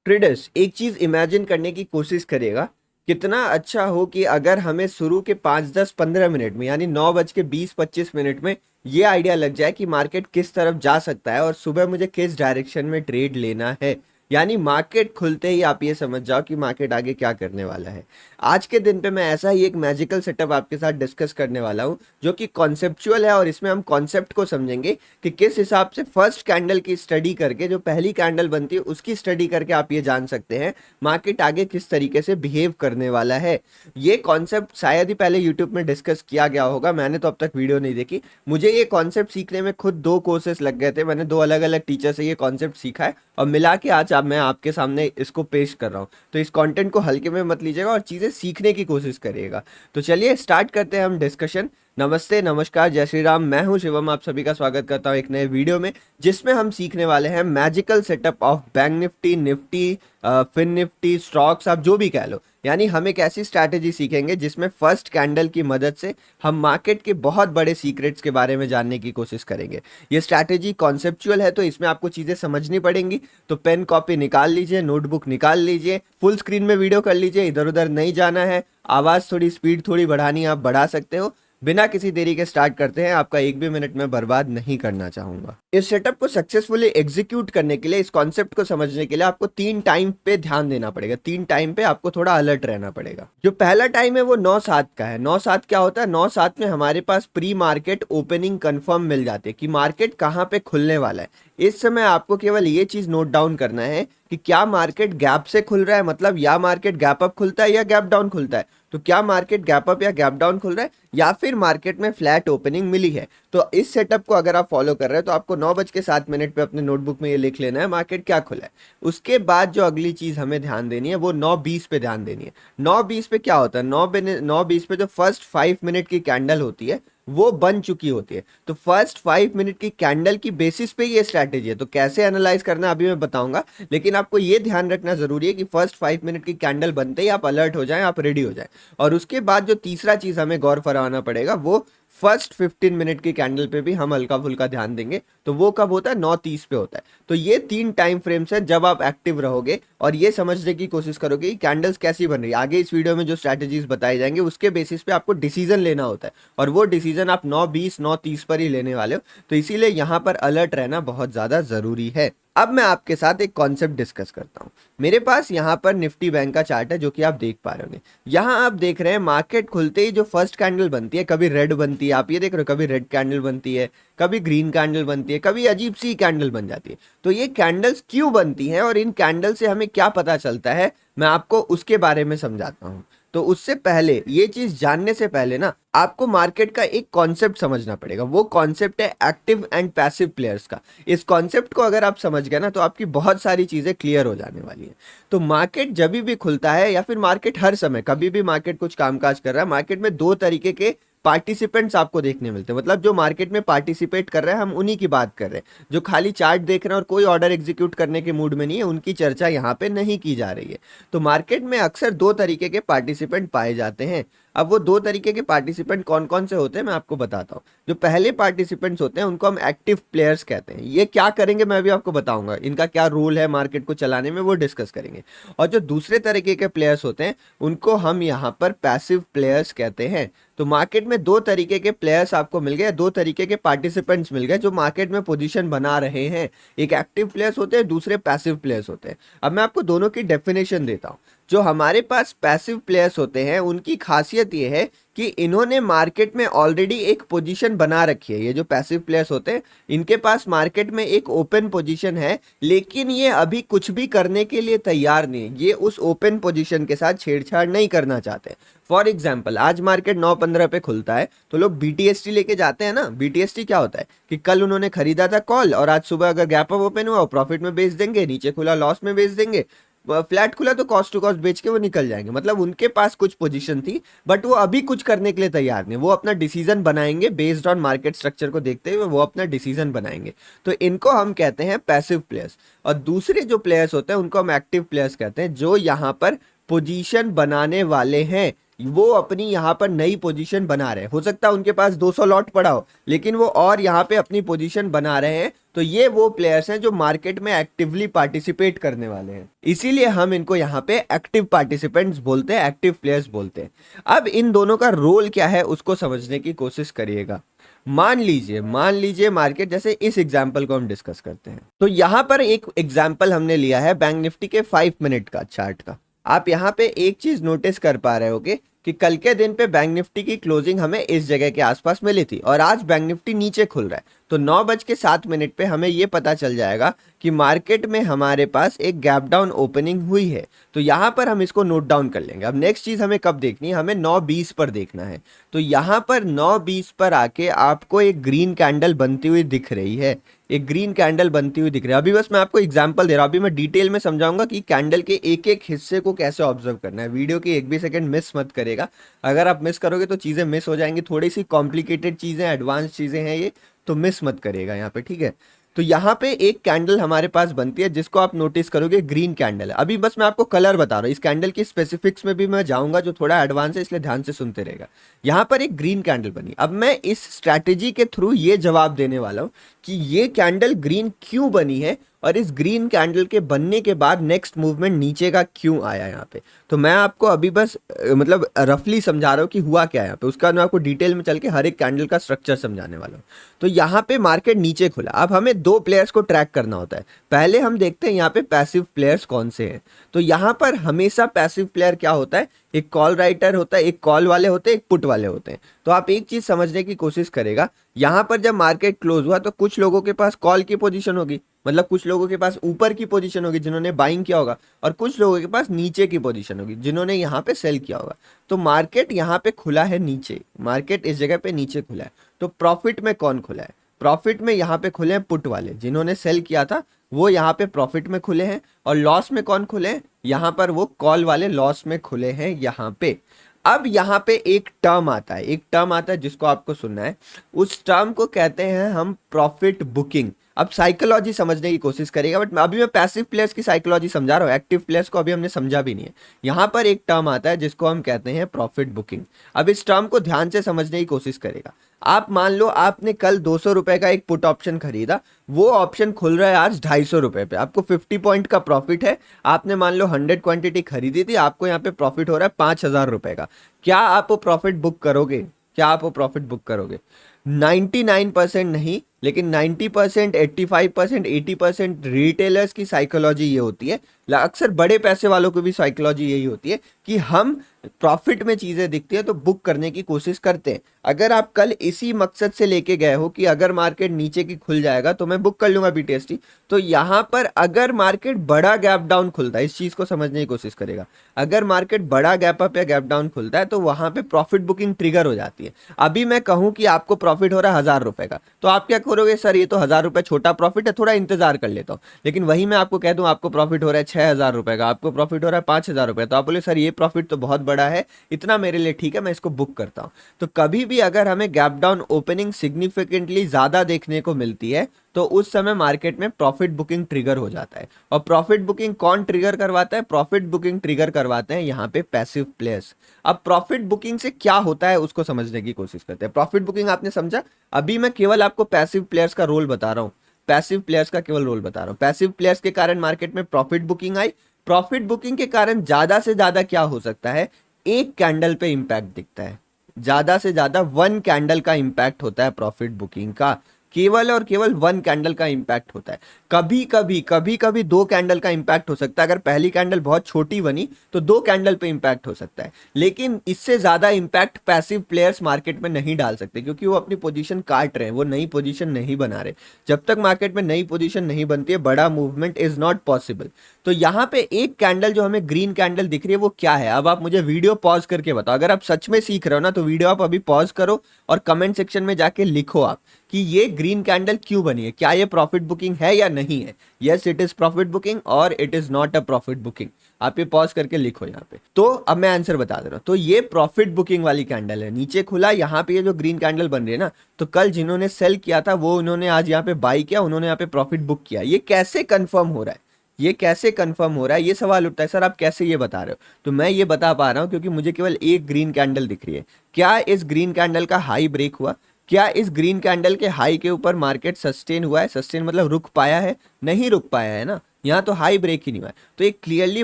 Traders एक चीज imagine करने की कोशिश करेगा, कितना अच्छा हो कि अगर हमें शुरू के 5 10 15 मिनट में यानी 9:20 25 मिनट में ये आइडिया लग जाए कि मार्केट किस तरफ जा सकता है और सुबह मुझे किस डायरेक्शन में ट्रेड लेना है। यानी मार्केट खुलते ही आप ये समझ जाओ कि मार्केट आगे क्या करने वाला है। आज के दिन पे मैं ऐसा ही एक मैजिकल सेटअप आपके साथ डिस्कस करने वाला हूँ जो कि कॉन्सेप्चुअल है और इसमें हम कॉन्सेप्ट को समझेंगे कि किस हिसाब से फर्स्ट कैंडल की स्टडी करके जो पहली कैंडल बनती है उसकी स्टडी करके आप ये जान सकते हैं मार्केट आगे किस तरीके से बिहेव करने वाला है। ये कॉन्सेप्ट शायद ही पहले यूट्यूब में डिस्कस किया गया होगा, मैंने तो अब तक वीडियो नहीं देखी। मुझे ये कॉन्सेप्ट सीखने में खुद 2 कोर्सेस लग गए थे, मैंने 2 अलग अलग टीचर से ये कॉन्सेप्ट सीखा है और मिला के आज मैं आपके सामने इसको पेश कर रहा हूँ। तो इस कंटेंट को हल्के में मत लीजिएगा और चीज़ें सीखने की कोशिश करिएगा। तो चलिए स्टार्ट करते हैं हम डिस्कशन। नमस्ते, नमस्कार, जय श्री राम। मैं हूं शिवम, आप सभी का स्वागत करता हूं एक नए वीडियो में जिसमें हम सीखने वाले हैं magical setup of bank nifty, nifty, fin nifty, stocks, आप जो भी कह लो। यानी हम एक ऐसी स्ट्रैटेजी सीखेंगे जिसमें फर्स्ट कैंडल की मदद से हम मार्केट के बहुत बड़े सीक्रेट्स के बारे में जानने की कोशिश करेंगे। ये स्ट्रैटेजी कॉन्सेप्चुअल है तो इसमें आपको चीज़ें समझनी पड़ेंगी। तो पेन कॉपी निकाल लीजिए, नोटबुक निकाल लीजिए, फुल स्क्रीन में वीडियो कर लीजिए, इधर उधर नहीं जाना है। आवाज़ थोड़ी, स्पीड थोड़ी बढ़ानी है, आप बढ़ा सकते हो। बिना किसी देरी के स्टार्ट करते हैं, आपका एक भी मिनट में बर्बाद नहीं करना चाहूंगा। इस सेटअप को सक्सेसफुली एग्जीक्यूट करने के लिए, इस कॉन्सेप्ट को समझने के लिए आपको 3 टाइम पे ध्यान देना पड़ेगा। 3 टाइम पे आपको थोड़ा अलर्ट रहना पड़ेगा। जो पहला टाइम है वो 9-7 का है। 9-7 क्या होता है? 9-7 में हमारे पास प्री मार्केट ओपनिंग कंफर्म मिल जाती है कि मार्केट कहाँ पे खुलने वाला है। इस समय आपको केवल ये चीज नोट डाउन करना है कि क्या मार्केट गैप से खुल रहा है, मतलब या मार्केट गैप अप खुलता है या गैप डाउन खुलता है। तो क्या मार्केट गैप अप या गैप डाउन खुल रहा है या फिर मार्केट में फ्लैट ओपनिंग मिली है। तो इस सेटअप को अगर आप फॉलो कर रहे हैं तो आपको 9:07 पे अपने नोटबुक में ये लिख लेना है मार्केट क्या खुला है। उसके बाद जो अगली चीज हमें ध्यान देनी है वो 9:20 पे ध्यान देनी है। 9:20 पे क्या होता है? 9:20 पे जो फर्स्ट 5 मिनट की कैंडल होती है वो बन चुकी होती है। तो फर्स्ट 5 मिनट की कैंडल की बेसिस पे ये स्ट्रैटेजी है। तो कैसे एनालाइज करना है अभी मैं बताऊंगा, लेकिन आपको ये ध्यान रखना जरूरी है कि फर्स्ट 5 मिनट की कैंडल बनते ही आप अलर्ट हो जाएं, आप रेडी हो जाएं। और उसके बाद जो तीसरा चीज हमें गौर फरमाना पड़ेगा वो फर्स्ट 15 मिनट की कैंडल पे भी हम हल्का फुल्का ध्यान देंगे। तो वो कब होता है? 9:30 पे होता है। तो ये 3 टाइम फ्रेम्स है जब आप एक्टिव रहोगे और ये समझने की कोशिश करोगे कि कैंडल्स कैसी बन रही है। आगे इस वीडियो में जो स्ट्रैटेजीज बताई जाएंगे उसके बेसिस पे आपको डिसीजन लेना होता है और वो डिसीजन आप 9:20 9:30 पर ही लेने वाले हो। तो इसीलिए यहाँ पर अलर्ट रहना बहुत ज्यादा जरूरी है। अब मैं आपके साथ एक कॉन्सेप्ट डिस्कस करता हूँ। मेरे पास यहाँ पर निफ्टी बैंक का चार्ट है जो कि आप देख पा रहे होंगे। यहाँ आप देख रहे हैं मार्केट खुलते ही जो फर्स्ट कैंडल बनती है, कभी रेड बनती है, आप ये देख रहे हो, कभी रेड कैंडल बनती है, कभी ग्रीन कैंडल बनती है, कभी अजीब सी कैंडल बन जाती है। तो ये कैंडल्स क्यों बनती हैं और इन कैंडल से हमें क्या पता चलता है, मैं आपको उसके बारे में समझाता हूँ। तो उससे पहले, ये चीज जानने से पहले ना, आपको मार्केट का एक कॉन्सेप्ट समझना पड़ेगा। वो कॉन्सेप्ट है एक्टिव एंड पैसिव प्लेयर्स का। इस कॉन्सेप्ट को अगर आप समझ गए ना तो आपकी बहुत सारी चीजें क्लियर हो जाने वाली है। तो मार्केट जब भी खुलता है या फिर मार्केट हर समय कभी भी मार्केट कुछ कामकाज कर रहा है, मार्केट में 2 तरीके के पार्टिसिपेंट्स आपको देखने मिलते हैं। मतलब जो मार्केट में पार्टिसिपेट कर रहे हैं हम उन्हीं की बात कर रहे हैं। जो खाली चार्ट देख रहे हैं और कोई ऑर्डर एग्जीक्यूट करने के मूड में नहीं है, उनकी चर्चा यहाँ पे नहीं की जा रही है। तो मार्केट में अक्सर 2 तरीके के पार्टिसिपेंट पाए जाते हैं। अब वो 2 तरीके के पार्टिसिपेंट कौन कौन से होते हैं मैं आपको बताता हूँ। जो पहले पार्टिसिपेंट्स होते हैं उनको हम एक्टिव प्लेयर्स कहते हैं। ये क्या करेंगे मैं भी आपको बताऊंगा, इनका क्या रोल है मार्केट को चलाने में वो डिस्कस करेंगे। और जो दूसरे तरीके के प्लेयर्स होते हैं उनको हम यहाँ पर पैसिव प्लेयर्स कहते हैं। तो मार्केट में 2 तरीके के प्लेयर्स आपको मिल गए, 2 तरीके के पार्टिसिपेंट्स मिल गए जो मार्केट में पोजीशन बना रहे हैं। एक एक्टिव प्लेयर्स होते हैं, दूसरे पैसिव प्लेयर्स होते हैं। अब मैं आपको दोनों की डेफिनेशन देता हूँ। जो हमारे पास पैसिव प्लेयर्स होते हैं उनकी खासियत ये है कि इन्होंने मार्केट में ऑलरेडी एक पोजीशन बना रखी है। ये जो पैसिव प्लेयर्स होते हैं इनके पास मार्केट में एक ओपन पोजीशन है, लेकिन ये अभी कुछ भी करने के लिए तैयार नहीं है। ये उस ओपन पोजीशन के साथ छेड़छाड़ नहीं करना चाहते। फॉर एग्जाम्पल, आज मार्केट 9:15 पे खुलता है तो लोग बीटीएसटी लेके जाते हैं ना। बीटीएसटी क्या होता है कि कल उन्होंने खरीदा था कॉल और आज सुबह अगर गैप अप ओपन हुआ प्रॉफिट में बेच देंगे, नीचे खुला लॉस में बेच देंगे, फ्लैट खुला तो कॉस्ट टू कॉस्ट बेच के वो निकल जाएंगे। मतलब उनके पास कुछ पोजीशन थी बट वो अभी कुछ करने के लिए तैयार नहीं। वो अपना डिसीजन बनाएंगे बेस्ड ऑन मार्केट स्ट्रक्चर को देखते हुए, वो अपना डिसीजन बनाएंगे। तो इनको हम कहते हैं पैसिव प्लेयर्स। और दूसरे जो प्लेयर्स होते हैं उनको हम एक्टिव प्लेयर्स कहते हैं, जो यहाँ पर पोजीशन बनाने वाले हैं। वो अपनी यहाँ पर नई पोजीशन बना रहे हैं। हो सकता है उनके पास 200 लॉट पड़ा हो, लेकिन वो और यहाँ पे अपनी पोजीशन बना रहे हैं। तो ये वो प्लेयर्स हैं जो मार्केट में एक्टिवली पार्टिसिपेट करने वाले हैं, इसीलिए हम इनको यहाँ पे एक्टिव पार्टिसिपेंट्स बोलते हैं, एक्टिव प्लेयर्स बोलते हैं। अब इन दोनों का रोल क्या है उसको समझने की कोशिश करिएगा। मान लीजिए मार्केट, जैसे इस एग्जांपल को हम डिस्कस करते हैं। तो यहाँ पर एक एग्जांपल हमने लिया है बैंक निफ्टी के 5 मिनट का चार्ट का। आप यहाँ पे एक चीज नोटिस कर पा रहे होगे कि कल के दिन पे बैंक निफ्टी की क्लोजिंग हमें इस जगह के आसपास मिली थी और आज बैंक निफ्टी नीचे खुल रहा है। तो 9:07 पे हमें ये पता चल जाएगा कि मार्केट में हमारे पास एक गैप डाउन ओपनिंग हुई है। तो यहाँ पर हम इसको नोट डाउन कर लेंगे। अब नेक्स्ट चीज हमें कब देखनी है, हमें 9:20 पर देखना है। तो यहाँ पर 9:20 पर आके आपको एक ग्रीन कैंडल बनती हुई दिख रही है, एक ग्रीन कैंडल बनती हुई दिख रही है। अभी बस मैं आपको एग्जांपल दे रहा हूँ, अभी मैं डिटेल में समझाऊंगा कि कैंडल के एक एक हिस्से को कैसे ऑब्जर्व करना है। वीडियो की एक भी सेकंड मिस मत करेगा, अगर आप मिस करोगे तो चीज़ें मिस हो जाएंगी। थोड़ी सी कॉम्प्लिकेटेड चीज़ें, एडवांस चीज़ें हैं ये, तो मिस मत करिएगा यहाँ पे, ठीक है। तो यहाँ पे एक कैंडल हमारे पास बनती है जिसको आप नोटिस करोगे ग्रीन कैंडल है। अभी बस मैं आपको कलर बता रहा हूँ, इस कैंडल की स्पेसिफिक्स में भी मैं जाऊंगा जो थोड़ा एडवांस है, इसलिए ध्यान से सुनते रहेगा। यहाँ पर एक ग्रीन कैंडल बनी। अब मैं इस स्ट्रैटेजी के थ्रू ये जवाब देने वाला हूँ कि ये कैंडल ग्रीन क्यों बनी है और इस ग्रीन कैंडल के बनने के बाद नेक्स्ट मूवमेंट नीचे का क्यों आया यहाँ पे। तो मैं आपको अभी बस मतलब रफली समझा रहा हूँ कि हुआ क्या है यहाँ पे, उसका बाद मैं आपको डिटेल में चल के हर एक कैंडल का स्ट्रक्चर समझाने वाला हूँ। तो यहाँ पे मार्केट नीचे खुला। अब हमें दो प्लेयर्स को ट्रैक करना होता है। पहले हम देखते हैं यहाँ पे पैसिव प्लेयर्स कौन से हैं। तो यहाँ पर हमेशा पैसिव प्लेयर क्या होता है, एक कॉल राइटर होता है, एक कॉल वाले होते हैं, एक पुट वाले होते हैं। तो आप एक चीज समझने की कोशिश करेगा, यहाँ पर जब मार्केट क्लोज हुआ तो कुछ लोगों के पास कॉल की पोजीशन होगी, मतलब कुछ लोगों के पास ऊपर की पोजीशन होगी जिन्होंने बाइंग किया होगा, और कुछ लोगों के पास नीचे की पोजीशन होगी जिन्होंने यहाँ पे सेल किया होगा। तो मार्केट यहाँ पे खुला है नीचे, मार्केट इस जगह पे नीचे खुला है। तो प्रॉफिट में कौन खुला है, प्रॉफिट में यहाँ पे खुले हैं पुट वाले, जिन्होंने सेल किया था वो यहाँ पे प्रॉफिट में खुले हैं। और लॉस में कौन खुले हैं, यहाँ पर वो कॉल वाले लॉस में खुले हैं यहाँ पे। अब यहाँ पे एक टर्म आता है, एक टर्म आता है जिसको आपको सुनना है। उस टर्म को कहते हैं हम प्रॉफिट बुकिंग। अब साइकोलॉजी समझने की कोशिश करेगा, बट अभी मैं पैसिव प्लेयर्स की साइकोलॉजी समझा रहा हूँ, एक्टिव प्लेयर्स को अभी हमने समझा भी नहीं है। यहाँ पर एक टर्म आता है जिसको हम कहते हैं प्रॉफिट बुकिंग। अब इस टर्म को ध्यान से समझने की कोशिश करेगा। आप मान लो आपने कल 200 रुपए का एक पुट ऑप्शन खरीदा, वो ऑप्शन खुल रहा है आज 250 रुपए पे, आपको 50 पॉइंट का प्रॉफिट है। आपने मान लो 100 क्वांटिटी खरीदी थी, आपको यहाँ पे प्रॉफिट हो रहा है 5,000 रुपए का। क्या आप वो प्रॉफिट बुक करोगे, क्या आप वो प्रॉफिट बुक करोगे? 99% नहीं, लेकिन 90%, 85%, 80% रिटेलर्स की साइकोलॉजी ये होती है, अक्सर बड़े पैसे वालों की भी साइकोलॉजी यही होती है कि हम प्रॉफिट में चीजें दिखती है तो बुक करने की कोशिश करते हैं। अगर आप कल इसी मकसद से लेके गए हो कि अगर मार्केट नीचे की खुल जाएगा तो मैं बुक कर लूंगा BTST, तो यहाँ पर अगर मार्केट बड़ा गैप डाउन खुलता है, इस चीज को समझने की कोशिश करेगा, अगर मार्केट बड़ा गैप अप या गैप डाउन खुलता है तो वहां पे प्रॉफिट बुकिंग ट्रिगर हो जाती है। अभी मैं कहूं कि आपको प्रॉफिट हो रहा है 1,000 रुपए का, तो आप क्या करोगे, सर ये तो 1,000 रुपए छोटा प्रॉफिट है, थोड़ा इंतजार कर लेता हूँ। लेकिन वही मैं आपको कह दूं आपको प्रॉफिट हो रहा है 6,000 रुपए का, आपको प्रॉफिट हो रहा है 5,000 रुपए, तो आप बोले सर ये प्रॉफिट तो बहुत बड़ा है, इतना मेरे लिए ठीक है, मैं इसको बुक करता हूँ। तो कभी भी अगर हमें गैप डाउन ओपनिंग सिग्निफिकेंटली ज्यादा देखने को मिलती है तो उस समय मार्केट में प्रॉफिट बुकिंग ट्रिगर हो जाता है। और प्रॉफिट बुकिंग कौन ट्रिगर करवाता है, प्रॉफिट बुकिंग ट्रिगर करवाते हैं यहाँ पे पैसिव प्लेयर्स। अब प्रॉफिट बुकिंग से क्या होता है उसको समझने की कोशिश करते हैं। प्रॉफिट बुकिंग आपने समझा, अभी मैं केवल आपको पैसिव प्लेयर्स का रोल बता रहा हूँ, पैसिव प्लेयर्स का केवल रोल बता रहा हूँ। पैसिव प्लेयर्स के कारण मार्केट में प्रॉफिट बुकिंग आई। प्रॉफिट बुकिंग के कारण ज्यादा से ज्यादा क्या हो सकता है, एक कैंडल पे इंपैक्ट दिखता है, ज्यादा से ज्यादा 1 कैंडल का इंपैक्ट होता है प्रॉफिट बुकिंग का, केवल और केवल 1 कैंडल का इंपैक्ट होता है। कभी कभी 2 कैंडल का इंपैक्ट हो सकता है, अगर पहली कैंडल बहुत छोटी बनी तो 2 कैंडल पे इंपैक्ट हो सकता है, लेकिन इससे ज्यादा इंपैक्ट पैसिव प्लेयर्स मार्केट में नहीं डाल सकते क्योंकि वो अपनी पोजीशन काट रहे हैं, वो नई पोजीशन नहीं बना रहे। जब तक मार्केट में नई पोजीशन नहीं बनती है बड़ा मूवमेंट इज नॉट पॉसिबल। तो यहाँ पे एक कैंडल जो हमें ग्रीन कैंडल दिख रही है वो क्या है, अब आप मुझे वीडियो पॉज करके बताओ। अगर आप सच में सीख रहे हो ना तो वीडियो आप अभी पॉज करो और कमेंट सेक्शन में जाके लिखो आप कि ये ग्रीन कैंडल क्यों बनी है, क्या ये प्रॉफिट बुकिंग है या नहीं है। Yes it is profit booking और it is not a profit booking. आप ये पॉज करके लिखो यहाँ पे। तो अब मैं आंसर बता दे रहा हूँ, तो ये प्रॉफिट बुकिंग वाली कैंडल है, नीचे खुला, यहाँ पे ये जो ग्रीन कैंडल बन रही है ना, तो कल जिन्होंने सेल किया था वो उन्होंने आज यहाँ पे बाई किया, उन्होंने यहाँ पे प्रॉफिट बुक किया। ये कैसे कंफर्म हो रहा है, ये कैसे कंफर्म हो रहा है, ये सवाल उठता है सर आप कैसे ये बता रहे हो। तो मैं ये बता पा रहा हूँ क्योंकि मुझे केवल एक ग्रीन कैंडल दिख रही है। क्या इस ग्रीन कैंडल का हाई ब्रेक हुआ? क्या इस ग्रीन कैंडल के हाई के ऊपर मार्केट सस्टेन हुआ है? सस्टेन मतलब रुक पाया है? नहीं रुक पाया है ना, यहाँ तो हाई ब्रेक ही नहीं हुआ है। तो ये क्लियरली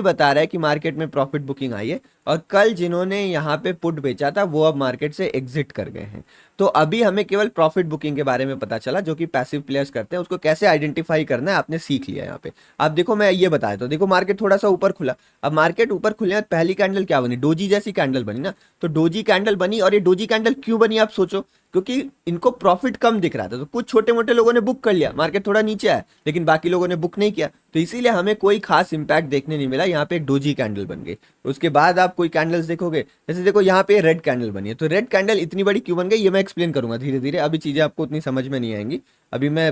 बता रहा है कि मार्केट में प्रॉफिट बुकिंग आई है, और कल जिन्होंने यहाँ पे पुट बेचा था वो अब मार्केट से एग्जिट कर गए हैं। तो अभी हमें केवल प्रॉफिट बुकिंग के बारे में पता चला, जो कि पैसिव प्लेयर्स करते हैं, उसको कैसे आइडेंटिफाई करना है आपने सीख लिया यहाँ पे। अब देखो मैं ये बताया, तो देखो मार्केट थोड़ा सा ऊपर खुला। अब मार्केट ऊपर खुलने पहली कैंडल क्या बनी? डोजी जैसी कैंडल बनी ना। तो डोजी कैंडल बनी, और ये डोजी कैंडल क्यों बनी आप सोचो, क्योंकि इनको प्रॉफिट कम दिख रहा था। तो कुछ छोटे मोटे लोगों ने बुक कर लिया, मार्केट थोड़ा नीचे आया, लेकिन बाकी लोगों ने बुक नहीं किया, तो इसीलिए हमें कोई खास इंपैक्ट देखने नहीं मिला। यहाँ पे एक डोजी कैंडल बन गई। उसके बाद आप कोई कैंडल्स देखोगे, जैसे देखो यहाँ पे रेड कैंडल बनी है। तो रेड कैंडल इतनी बड़ी क्यों बन गई ये मैं एक्सप्लेन करूंगा धीरे धीरे, अभी चीजें आपको उतनी समझ में नहीं आएंगी। अभी मैं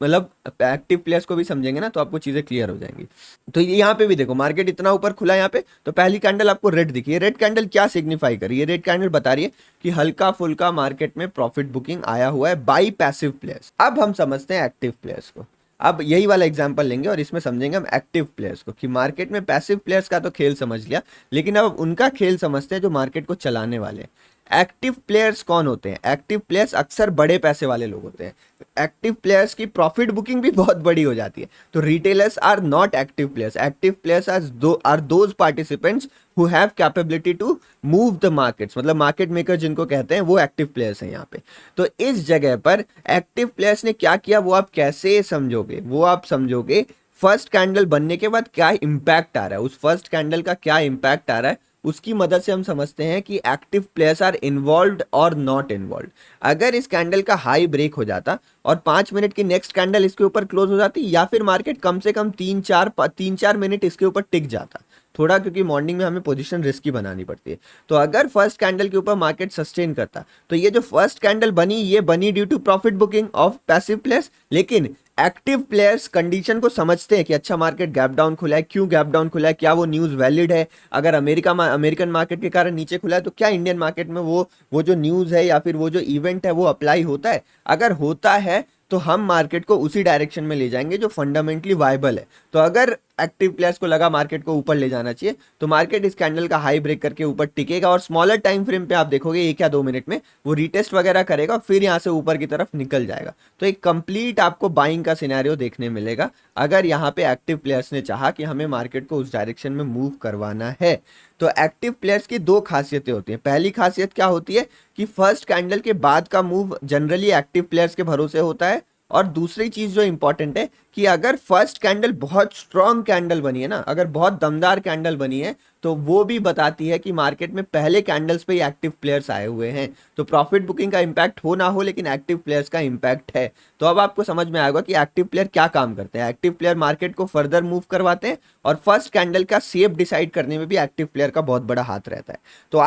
मतलब एक्टिव प्लेयर्स को भी समझेंगे ना, तो आपको चीजें क्लियर हो जाएंगी। तो ये यहाँ पे भी देखो मार्केट इतना ऊपर खुला यहाँ पे, तो पहली कैंडल आपको रेड दिखी है। रेड कैंडल क्या सिग्निफाई कर रही है? रेड कैंडल बता रही है कि हल्का फुल्का मार्केट में प्रॉफिट बुकिंग आया हुआ है बाई पैसिव प्लेयर्स। अब हम समझते हैं एक्टिव प्लेयर्स को। अब यही वाला एग्जांपल लेंगे और इसमें समझेंगे हम एक्टिव प्लेयर्स को, कि मार्केट में पैसिव प्लेयर्स का तो खेल समझ लिया, लेकिन अब उनका खेल समझते हैं जो मार्केट को चलाने वाले हैं। एक्टिव प्लेयर्स कौन होते हैं? एक्टिव प्लेयर्स अक्सर बड़े पैसे वाले लोग होते हैं। एक्टिव प्लेयर्स की प्रॉफिट बुकिंग भी बहुत बड़ी हो जाती है। तो retailers are not active players. Active players are those participants who have capability to move the markets, मतलब मार्केट मेकर जिनको कहते हैं, वो एक्टिव प्लेयर्स हैं यहाँ पे। तो इस जगह पर एक्टिव प्लेयर्स ने क्या किया वो आप कैसे समझोगे? वो आप समझोगे फर्स्ट कैंडल बनने के बाद क्या इंपैक्ट आ रहा है, उस फर्स्ट कैंडल का क्या इंपैक्ट आ रहा है, उसकी मदद से हम समझते हैं कि एक्टिव प्लेयर्स आर इन्वॉल्व्ड और नॉट इन्वॉल्व्ड। अगर इस कैंडल का हाई ब्रेक हो जाता और 5 मिनट की नेक्स्ट कैंडल इसके ऊपर क्लोज हो जाती, या फिर मार्केट कम से कम 3-4 मिनट इसके ऊपर टिक जाता थोड़ा, क्योंकि मॉर्निंग में हमें पोजीशन रिस्की बनानी पड़ती है। तो अगर फर्स्ट कैंडल के ऊपर मार्केट सस्टेन करता, तो ये जो फर्स्ट कैंडल बनी ये बनी due to profit booking of passive players. लेकिन एक्टिव प्लेयर्स कंडीशन को समझते हैं कि अच्छा मार्केट गैप डाउन खुला है, क्यों गैप डाउन खुला है, क्या वो न्यूज़ वैलिड है, अगर अमेरिकन मार्केट के कारण नीचे खुला है तो क्या इंडियन मार्केट में वो जो न्यूज़ है या फिर वो जो इवेंट है वो अप्लाई होता है। अगर होता है तो हम मार्केट को उसी डायरेक्शन में ले जाएंगे जो फंडामेंटली वायबल है। तो अगर एक्टिव प्लेयर्स को लगा मार्केट को ऊपर ले जाना चाहिए, तो मार्केट इस कैंडल का हाई ब्रेक करके ऊपर टिकेगा, और स्मॉलर टाइम फ्रेम पे आप देखोगे 1 या 2 मिनट में वो रीटेस्ट वगैरह करेगा, फिर यहाँ से ऊपर की तरफ निकल जाएगा। तो एक कंप्लीट आपको बाइंग का सिनेरियो देखने मिलेगा अगर यहाँ पे एक्टिव प्लेयर्स ने चाहा कि हमें मार्केट को उस डायरेक्शन में मूव करवाना है। तो एक्टिव प्लेयर्स की दो खासियतें होती हैं। पहली खासियत क्या होती है कि फर्स्ट कैंडल के बाद का मूव जनरली एक्टिव प्लेयर्स के भरोसे होता है। और दूसरी चीज जो इंपॉर्टेंट है कि अगर फर्स्ट कैंडल बहुत स्ट्रॉन्ग कैंडल बनी है ना, अगर बहुत दमदार कैंडल बनी है, तो वो भी बताती है कि मार्केट में पहले कैंडल्स पे ही एक्टिव प्लेयर्स आए हुए हैं। तो प्रॉफिट बुकिंग का इंपैक्ट हो ना हो, लेकिन एक्टिव प्लेयर्स का इंपैक्ट है। तो अब आपको समझ में आएगा कि एक्टिव प्लेयर क्या काम करते हैं। एक्टिव प्लेयर मार्केट को फर्दर मूव करवाते हैं, और फर्स्ट कैंडल का शेप डिसाइड करने में भी एक्टिव प्लेयर का बहुत बड़ा हाथ रहता है। तो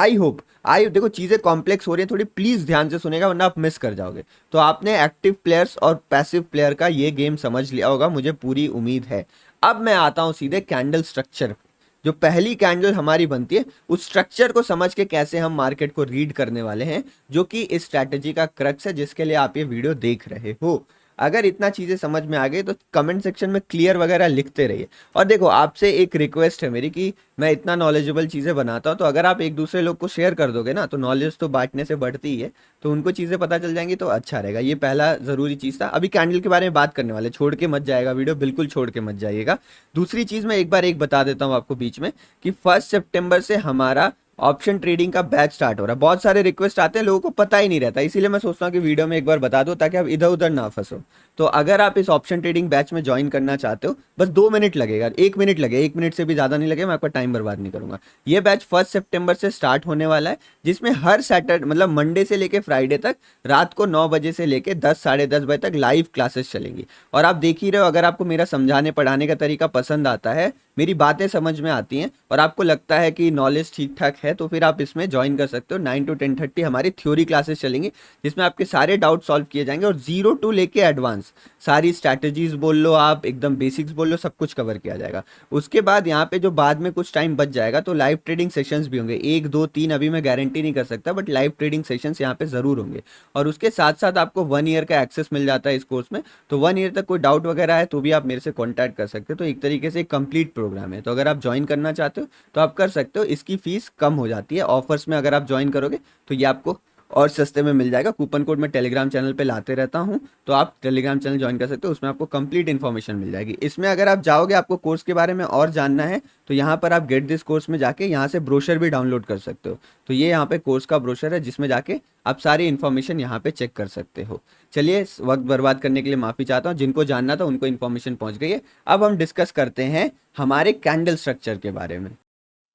आई देखो चीजें कॉम्प्लेक्स हो रही है थोड़ी, प्लीज ध्यान से सुनेगा वरना आप मिस कर जाओगे। तो आपने एक्टिव प्लेयर्स और पैसिव प्लेयर का ये गेम समझ लिया होगा, मुझे पूरी उम्मीद है। अब मैं आता हूं सीधे कैंडल स्ट्रक्चर पे। जो पहली कैंडल हमारी बनती है उस स्ट्रक्चर को समझ के कैसे हम मार्केट को रीड करने वाले हैं, जो कि इस स्ट्रैटेजी का क्रक्स है जिसके लिए आप ये वीडियो देख रहे हो। अगर इतना चीजें समझ में आ गई तो कमेंट सेक्शन में क्लियर वगैरह लिखते रहिए। और देखो आपसे एक रिक्वेस्ट है मेरी कि मैं इतना नॉलेजेबल चीजें बनाता हूँ, तो अगर आप एक दूसरे लोग को शेयर कर दोगे ना, तो नॉलेज तो बांटने से बढ़ती ही है, तो उनको चीजें पता चल जाएंगी तो अच्छा रहेगा। ये पहला जरूरी चीज था। अभी कैंडल के बारे में बात करने वाले, छोड़ के मत जाएगा वीडियो, बिल्कुल छोड़ के मत जाइएगा। दूसरी चीज मैं एक बार बता देता हूँ आपको बीच में, कि 1 सितंबर से हमारा ऑप्शन ट्रेडिंग का बैच स्टार्ट हो रहा है। बहुत सारे रिक्वेस्ट आते हैं, लोगों को पता ही नहीं रहता, इसीलिए मैं सोचता हूँ कि वीडियो में एक बार बता दो ताकि आप इधर उधर ना फंसो। तो अगर आप इस ऑप्शन ट्रेडिंग बैच में ज्वाइन करना चाहते हो, बस 2 मिनट लगेगा, 1 मिनट लगेगा, 1 मिनट से भी ज्यादा नहीं लगेगा, मैं आपका टाइम बर्बाद नहीं करूंगा। ये बैच 1 सितंबर से स्टार्ट होने वाला है, जिसमें हर सैटरडे मतलब मंडे से लेके फ्राइडे तक रात को 9 बजे से लेके 10 साढ़े 10 बजे तक लाइव क्लासेस चलेंगी। और आप देख ही रहे हो, अगर आपको मेरा समझाने पढ़ाने का तरीका पसंद आता है, मेरी बातें समझ में आती हैं और आपको लगता है कि नॉलेज ठीक ठाक है, तो फिर आप इसमें ज्वाइन कर सकते हो। 9 to 10:30 हमारी थ्योरी क्लासेस चलेंगी, जिसमें आपके सारे डाउट सॉल्व किए जाएंगे, और 0 to लेके एडवांस एडवांस, सारी स्ट्रैटेजीज बोल लो, आप एकदम बेसिक्स बोल लो, सब कुछ कवर किया जाएगा। उसके बाद यहाँ पे जो बाद में कुछ टाइम बच जाएगा तो लाइव ट्रेडिंग सेशंस भी होंगे, 1 2 3 अभी मैं गारंटी नहीं कर सकता, बट लाइव ट्रेडिंग सेशंस यहाँ पे ज़रूर होंगे। और उसके साथ साथ आपको 1 ईयर का एक्सेस मिल जाता है इस कोर्स में, तो 1 ईयर तक कोई डाउट वगैरह है तो भी आप मेरे से कॉन्टैक्ट कर सकते हो। तो एक तरीके से एक कंप्लीट प्रोग्राम है, तो अगर आप ज्वाइन करना चाहते हो तो आप कर सकते हो। इसकी फीस कम हो जाती है ऑफर्स में, अगर आप ज्वाइन करोगे तो ये आपको और सस्ते में मिल जाएगा। कूपन कोड मैं टेलीग्राम चैनल पे लाते रहता हूँ, तो आप टेलीग्राम चैनल ज्वाइन कर सकते हो, उसमें आपको कंप्लीट इन्फॉर्मेशन मिल जाएगी। इसमें अगर आप जाओगे, आपको कोर्स के बारे में और जानना है, तो यहाँ पर आप गेट दिस कोर्स में जाके यहाँ से ब्रोशर भी डाउनलोड कर सकते हो। तो ये यहाँ पे कोर्स का ब्रोशर है, जिसमें जाके आप सारी इन्फॉर्मेशन यहाँ पे चेक कर सकते हो। चलिए, वक्त बर्बाद करने के लिए माफ़ी चाहता हूँ, जिनको जानना था उनको इन्फॉर्मेशन पहुँच गई है। अब हम डिस्कस करते हैं हमारे कैंडल स्ट्रक्चर के बारे में।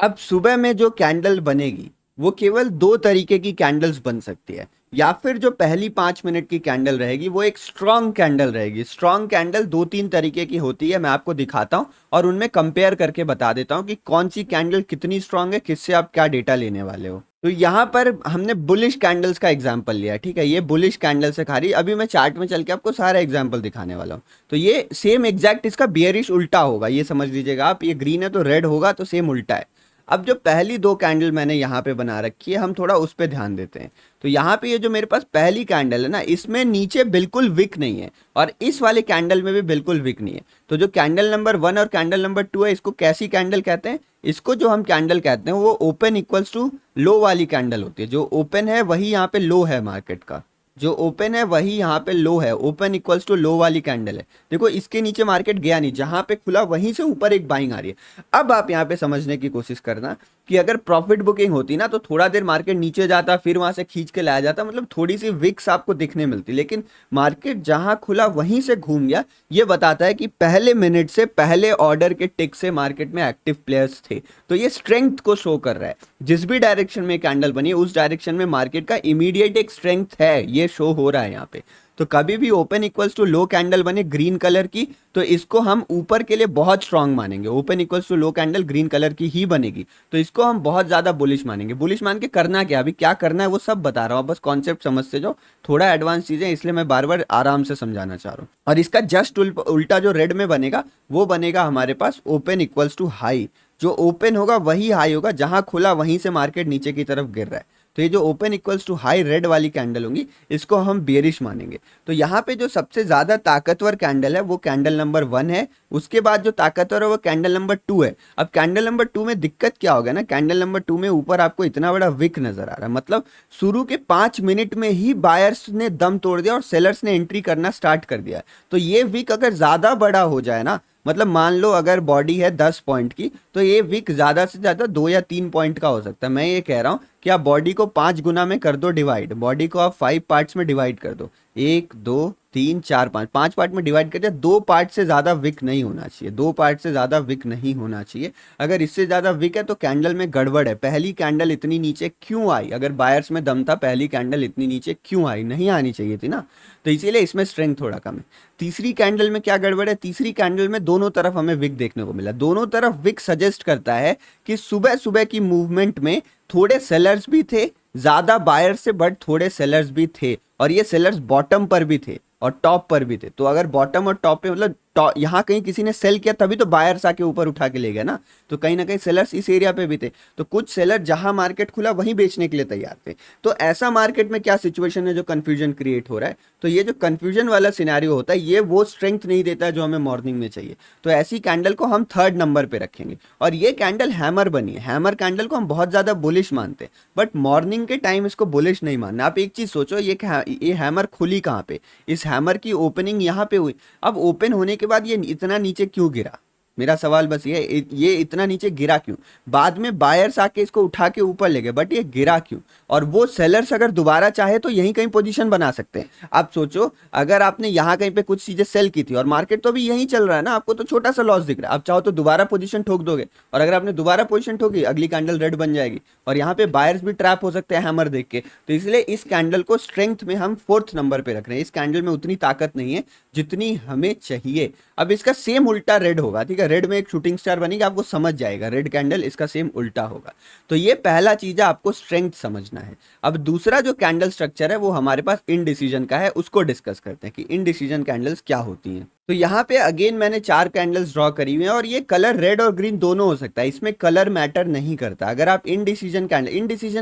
अब सुबह में जो कैंडल बनेगी वो केवल 2 तरीके की कैंडल्स बन सकती है। या फिर जो पहली 5 मिनट की कैंडल रहेगी वो एक स्ट्रॉन्ग कैंडल रहेगी। स्ट्रॉन्ग कैंडल 2-3 तरीके की होती है, मैं आपको दिखाता हूँ और उनमें कंपेयर करके बता देता हूँ कि कौन सी कैंडल कितनी स्ट्रॉन्ग है, किससे आप क्या डेटा लेने वाले हो। तो यहाँ पर हमने बुलिश कैंडल्स का एग्जाम्पल लिया है, ठीक है, ये बुलिश कैंडल से खा रही है। अभी मैं चार्ट में चल के आपको सारा एग्जाम्पल दिखाने वाला हूँ। तो ये सेम एग्जैक्ट इसका बियरिश उल्टा होगा, ये समझ लीजिएगा आप। ये ग्रीन है तो रेड होगा, तो सेम उल्टा है। अब जो पहली 2 कैंडल मैंने यहाँ पे बना रखी है, हम थोड़ा उस पे ध्यान देते हैं। तो यहाँ पे ये जो मेरे पास पहली कैंडल है ना, इसमें नीचे बिल्कुल विक नहीं है, और इस वाले कैंडल में भी बिल्कुल विक नहीं है। तो जो कैंडल नंबर 1 और कैंडल नंबर 2 है, इसको कैसी कैंडल कहते हैं? इसको जो हम कैंडल कहते हैं वो ओपन इक्वल्स टू लो वाली कैंडल होती है। जो ओपन है वही यहाँ पे लो है मार्केट का, जो ओपन है वही यहाँ पे लो है। ओपन इक्वल्स टू लो वाली कैंडल है। देखो, इसके नीचे मार्केट गया नहीं, जहां पे खुला वहीं से ऊपर एक बाइंग आ रही है। अब आप यहाँ पे समझने की कोशिश करना कि अगर प्रॉफिट बुकिंग होती ना, तो थोड़ा देर मार्केट नीचे जाता, फिर वहां से खींच के लाया जाता, मतलब थोड़ी सी विक्स आपको दिखने मिलती। लेकिन मार्केट जहां खुला वहीं से घूम गया, ये बताता है कि पहले मिनट से, पहले ऑर्डर के टिक से मार्केट में एक्टिव प्लेयर्स थे। तो ये स्ट्रेंथ को शो कर रहा है। जिस भी डायरेक्शन में कैंडल बनी है, उस डायरेक्शन में मार्केट का इमीडिएट एक स्ट्रेंथ है, ये शो हो रहा है यहाँ पे। तो कभी भी open equals to low candle बने ग्रीन कलर की, तो इसको हम ऊपर के लिए बहुत स्ट्रांग मानेंगे। Open equals to low candle green colour की ही बनेगी, तो इसको हम बहुत ज्यादा बुलिश मानेंगे। बुलिश मान के करना क्या, अभी क्या करना है वो सब बता रहा हूँ, बस कॉन्सेप्ट समझते जाओ। थोड़ा एडवांस चीजें, इसलिए मैं बार बार आराम से समझाना चाह रहा हूँ। और इसका जस्ट उल्टा जो रेड में बनेगा, वो बनेगा हमारे पास ओपन इक्वल्स टू हाई। जो ओपन होगा वही हाई होगा, जहां खुला वहीं से मार्केट नीचे की तरफ गिर रहा है। तो ये जो open equals to high red वाली कैंडल होंगी, इसको हम बेरिश मानेंगे। तो यहाँ पे जो सबसे ज्यादा ताकतवर कैंडल है वो कैंडल नंबर 1 है। उसके बाद जो ताकतवर है वो कैंडल नंबर 2 है। अब कैंडल नंबर 2 में दिक्कत क्या होगा ना, कैंडल नंबर 2 में ऊपर आपको इतना बड़ा विक नजर आ रहा है, मतलब शुरू के 5 मिनट में ही बायर्स ने दम तोड़ दिया और सेलर्स ने एंट्री करना स्टार्ट कर दिया। तो ये विक अगर ज्यादा बड़ा हो जाए ना, मतलब मान लो अगर बॉडी है 10 पॉइंट की, तो ये विक ज्यादा से ज्यादा 2 या 3 पॉइंट का हो सकता है। मैं ये कह रहा हूं कि आप बॉडी को 5 गुना में कर दो डिवाइड, बॉडी को आप 5 पार्ट्स में डिवाइड कर दो, 1 2 3 4 5, 5 पार्ट में डिवाइड कर दिया। 2 पार्ट से ज्यादा विक नहीं होना चाहिए, 2 पार्ट से ज्यादा विक नहीं होना चाहिए। अगर इससे ज्यादा विक है तो कैंडल में गड़बड़ है। पहली कैंडल इतनी नीचे क्यों आई? अगर बायर्स में दम था, पहली कैंडल इतनी नीचे क्यों आई? नहीं आनी चाहिए थी ना, तो इसीलिए इसमें स्ट्रेंथ थोड़ा कम है। तीसरी कैंडल में क्या गड़बड़ है? तीसरी कैंडल में दोनों तरफ हमें विक देखने को मिला। दोनों तरफ विक सजेस्ट करता है कि सुबह सुबह की मूवमेंट में थोड़े सेलर्स भी थे, ज्यादा बायर्स से, बट थोड़े सेलर्स भी थे, और ये सेलर्स बॉटम पर भी थे और टॉप पर भी थे। तो अगर बॉटम और टॉप पे, मतलब यहाँ कहीं किसी ने सेल किया तभी तो बायर्स आके ऊपर उठा के ले गए ना, तो कहीं ना कहीं सेलर्स इस एरिया पे भी थे। तो कुछ सेलर जहां मार्केट खुला वहीं बेचने के लिए तैयार थे। तो ऐसा मार्केट में क्या सिचुएशन है जो कंफ्यूजन क्रिएट हो रहा है? तो ये जो कंफ्यूजन वाला सिनेरियो होता है, ये वो स्ट्रेंथ नहीं देता है जो हमें मॉर्निंग में चाहिए। तो ऐसी कैंडल को हम 3rd नंबर पे रखेंगे। और ये कैंडल हैमर बनी है। हैमर कैंडल को हम बहुत ज्यादा बुलिश मानते हैं, बट मॉर्निंग के टाइम इसको बुलिश नहीं मानना। आप एक चीज सोचो, ये हैमर खुली कहाँ पे? इस हैमर की ओपनिंग यहाँ पे हुई। अब ओपन होने के बाद ये इतना नीचे क्यों गिरा? मेरा सवाल बस ये इतना नीचे गिरा क्यों? बाद में बायर्स आके इसको उठा के ऊपर ले गए, बट ये गिरा क्यों? और वो सेलर्स अगर दोबारा चाहे तो यहीं कहीं पोजीशन बना सकते हैं। आप सोचो, अगर आपने यहाँ कहीं पे कुछ चीजें सेल की थी और मार्केट तो अभी यहीं चल रहा है ना, आपको तो छोटा सा लॉस दिख रहा है, आप चाहो तो दोबारा पोजीशन ठोक दोगे। और अगर आपने दोबारा पोजीशन ठोकी, अगली कैंडल रेड बन जाएगी, और यहाँ पे बायर्स भी ट्रैप हो सकते हैं हैमर देख के। तो इसलिए इस कैंडल को स्ट्रेंथ में हम 4th नंबर पे रख रहे हैं। इस कैंडल में उतनी ताकत नहीं है जितनी हमें चाहिए। अब इसका सेम उल्टा रेड होगा, ठीक है, रेड में एक शूटिंग स्टार बनेगी, आपको समझ जाएगा रेड कैंडल इसका सेम उल्टा होगा। तो ये पहला चीज है, आपको स्ट्रेंथ समझना है। अब दूसरा जो कैंडल स्ट्रक्चर है वो हमारे पास इनडिसीजन का है, उसको डिस्कस करते हैं कि इनडिसीजन कैंडल्स क्या होती हैं। तो यहाँ पे अगेन मैंने 4 कैंडल्स ड्रॉ करी हुई हैं और ये कलर रेड और ग्रीन दोनों हो सकता है, इसमें कलर मैटर नहीं करता। अगर आप इनडिसीजन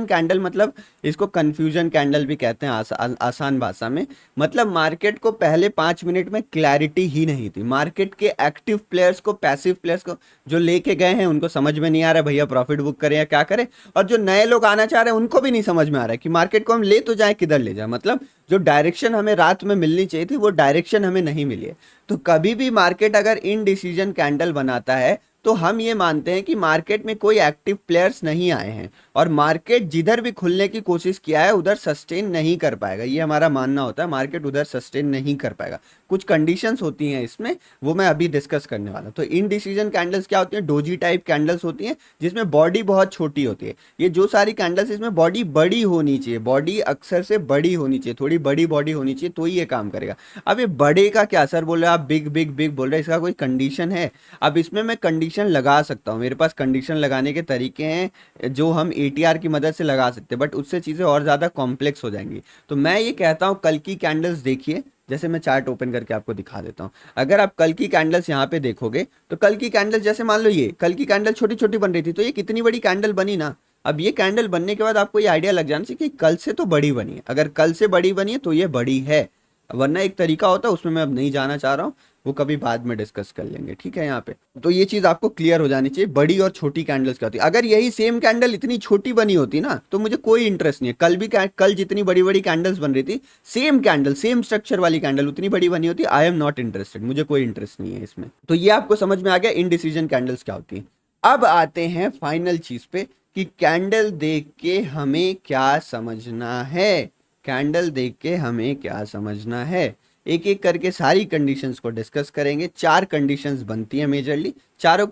कैंडल मतलब इसको कंफ्यूजन कैंडल भी कहते हैं आसान भाषा में, मतलब मार्केट को पहले 5 मिनट में क्लैरिटी ही नहीं थी। मार्केट के एक्टिव प्लेयर्स को, पैसिव प्लेयर्स को जो लेके गए हैं उनको समझ में नहीं आ रहा भैया प्रॉफिट बुक करें या क्या करें, और जो नए लोग आना चाह रहे हैं उनको भी नहीं समझ में आ रहा है कि मार्केट को हम ले तो जाए किधर ले जाए। मतलब जो डायरेक्शन हमें रात में मिलनी चाहिए थी वो डायरेक्शन हमें नहीं मिली है। तो कभी भी मार्केट अगर इनडिसीजन कैंडल बनाता है तो हम ये मानते हैं कि मार्केट में कोई एक्टिव प्लेयर्स नहीं आए हैं और मार्केट जिधर भी खुलने की कोशिश किया है उधर सस्टेन नहीं कर पाएगा, ये हमारा मानना होता है। मार्केट उधर सस्टेन नहीं कर पाएगा, कुछ कंडीशंस होती हैं इसमें, वो मैं अभी डिस्कस करने वाला हूं। तो इनडिसीजन कैंडल्स क्या होती हैं? डोजी टाइप कैंडल्स होती हैं जिसमें बॉडी बहुत छोटी होती है। ये जो सारी कैंडल्स इसमें बॉडी बड़ी होनी चाहिए, बॉडी अक्सर से बड़ी होनी चाहिए, थोड़ी बड़ी बॉडी होनी चाहिए तो ही ये काम करेगा। अब ये बड़े का क्या सर बोल रहे हैं आप, बिग बिग बिग बोल रहे हैं, इसका कोई कंडीशन है? अब इसमें मैं कंडीशन लगा सकता हूँ, मेरे पास कंडीशन लगाने के तरीके हैं जो हम एटीआर की मदद से लगा सकते हैं, बट उससे चीज़ें और ज़्यादा कॉम्प्लेक्स हो जाएंगी। तो मैं ये कहता हूँ कल की कैंडल्स देखिए, जैसे मैं चार्ट ओपन करके आपको दिखा देता हूँ। अगर आप कल की कैंडल्स यहाँ पे देखोगे तो कल की कैंडल्स जैसे मान लो ये कल की कैंडल छोटी छोटी बन रही थी, तो ये कितनी बड़ी कैंडल बनी ना। अब ये कैंडल बनने के बाद आपको ये आइडिया लग जाना चाहिए कि कल से तो बड़ी बनी है, अगर कल से बड़ी बनी है तो ये बड़ी है, वरना एक तरीका होता है उसमें मैं अब नहीं जाना चाह रहा हूँ, वो कभी बाद में डिस्कस कर लेंगे, ठीक है। यहाँ पे तो ये चीज आपको क्लियर हो जानी चाहिए बड़ी और छोटी कैंडल्स क्या होती है। अगर यही सेम कैंडल इतनी छोटी बनी होती ना तो मुझे कोई इंटरेस्ट नहीं है। कल जितनी बड़ी बड़ी कैंडल्स बन रही थी, सेम कैंडल सेम स्ट्रक्चर वाली कैंडल उतनी बड़ी बनी होती, आई एम नॉट इंटरेस्टेड, मुझे कोई इंटरेस्ट नहीं है इसमें। तो ये आपको समझ में आ गया इनडिसीजन कैंडल्स क्या होती है। अब आते हैं फाइनल चीज पे कि कैंडल देख के हमें क्या समझना है, कैंडल देख के हमें क्या समझना है। एक एक करके सारी कंडीशंस को डिस्कस करेंगे। 4 कंडीशंस बनती है मेजरली,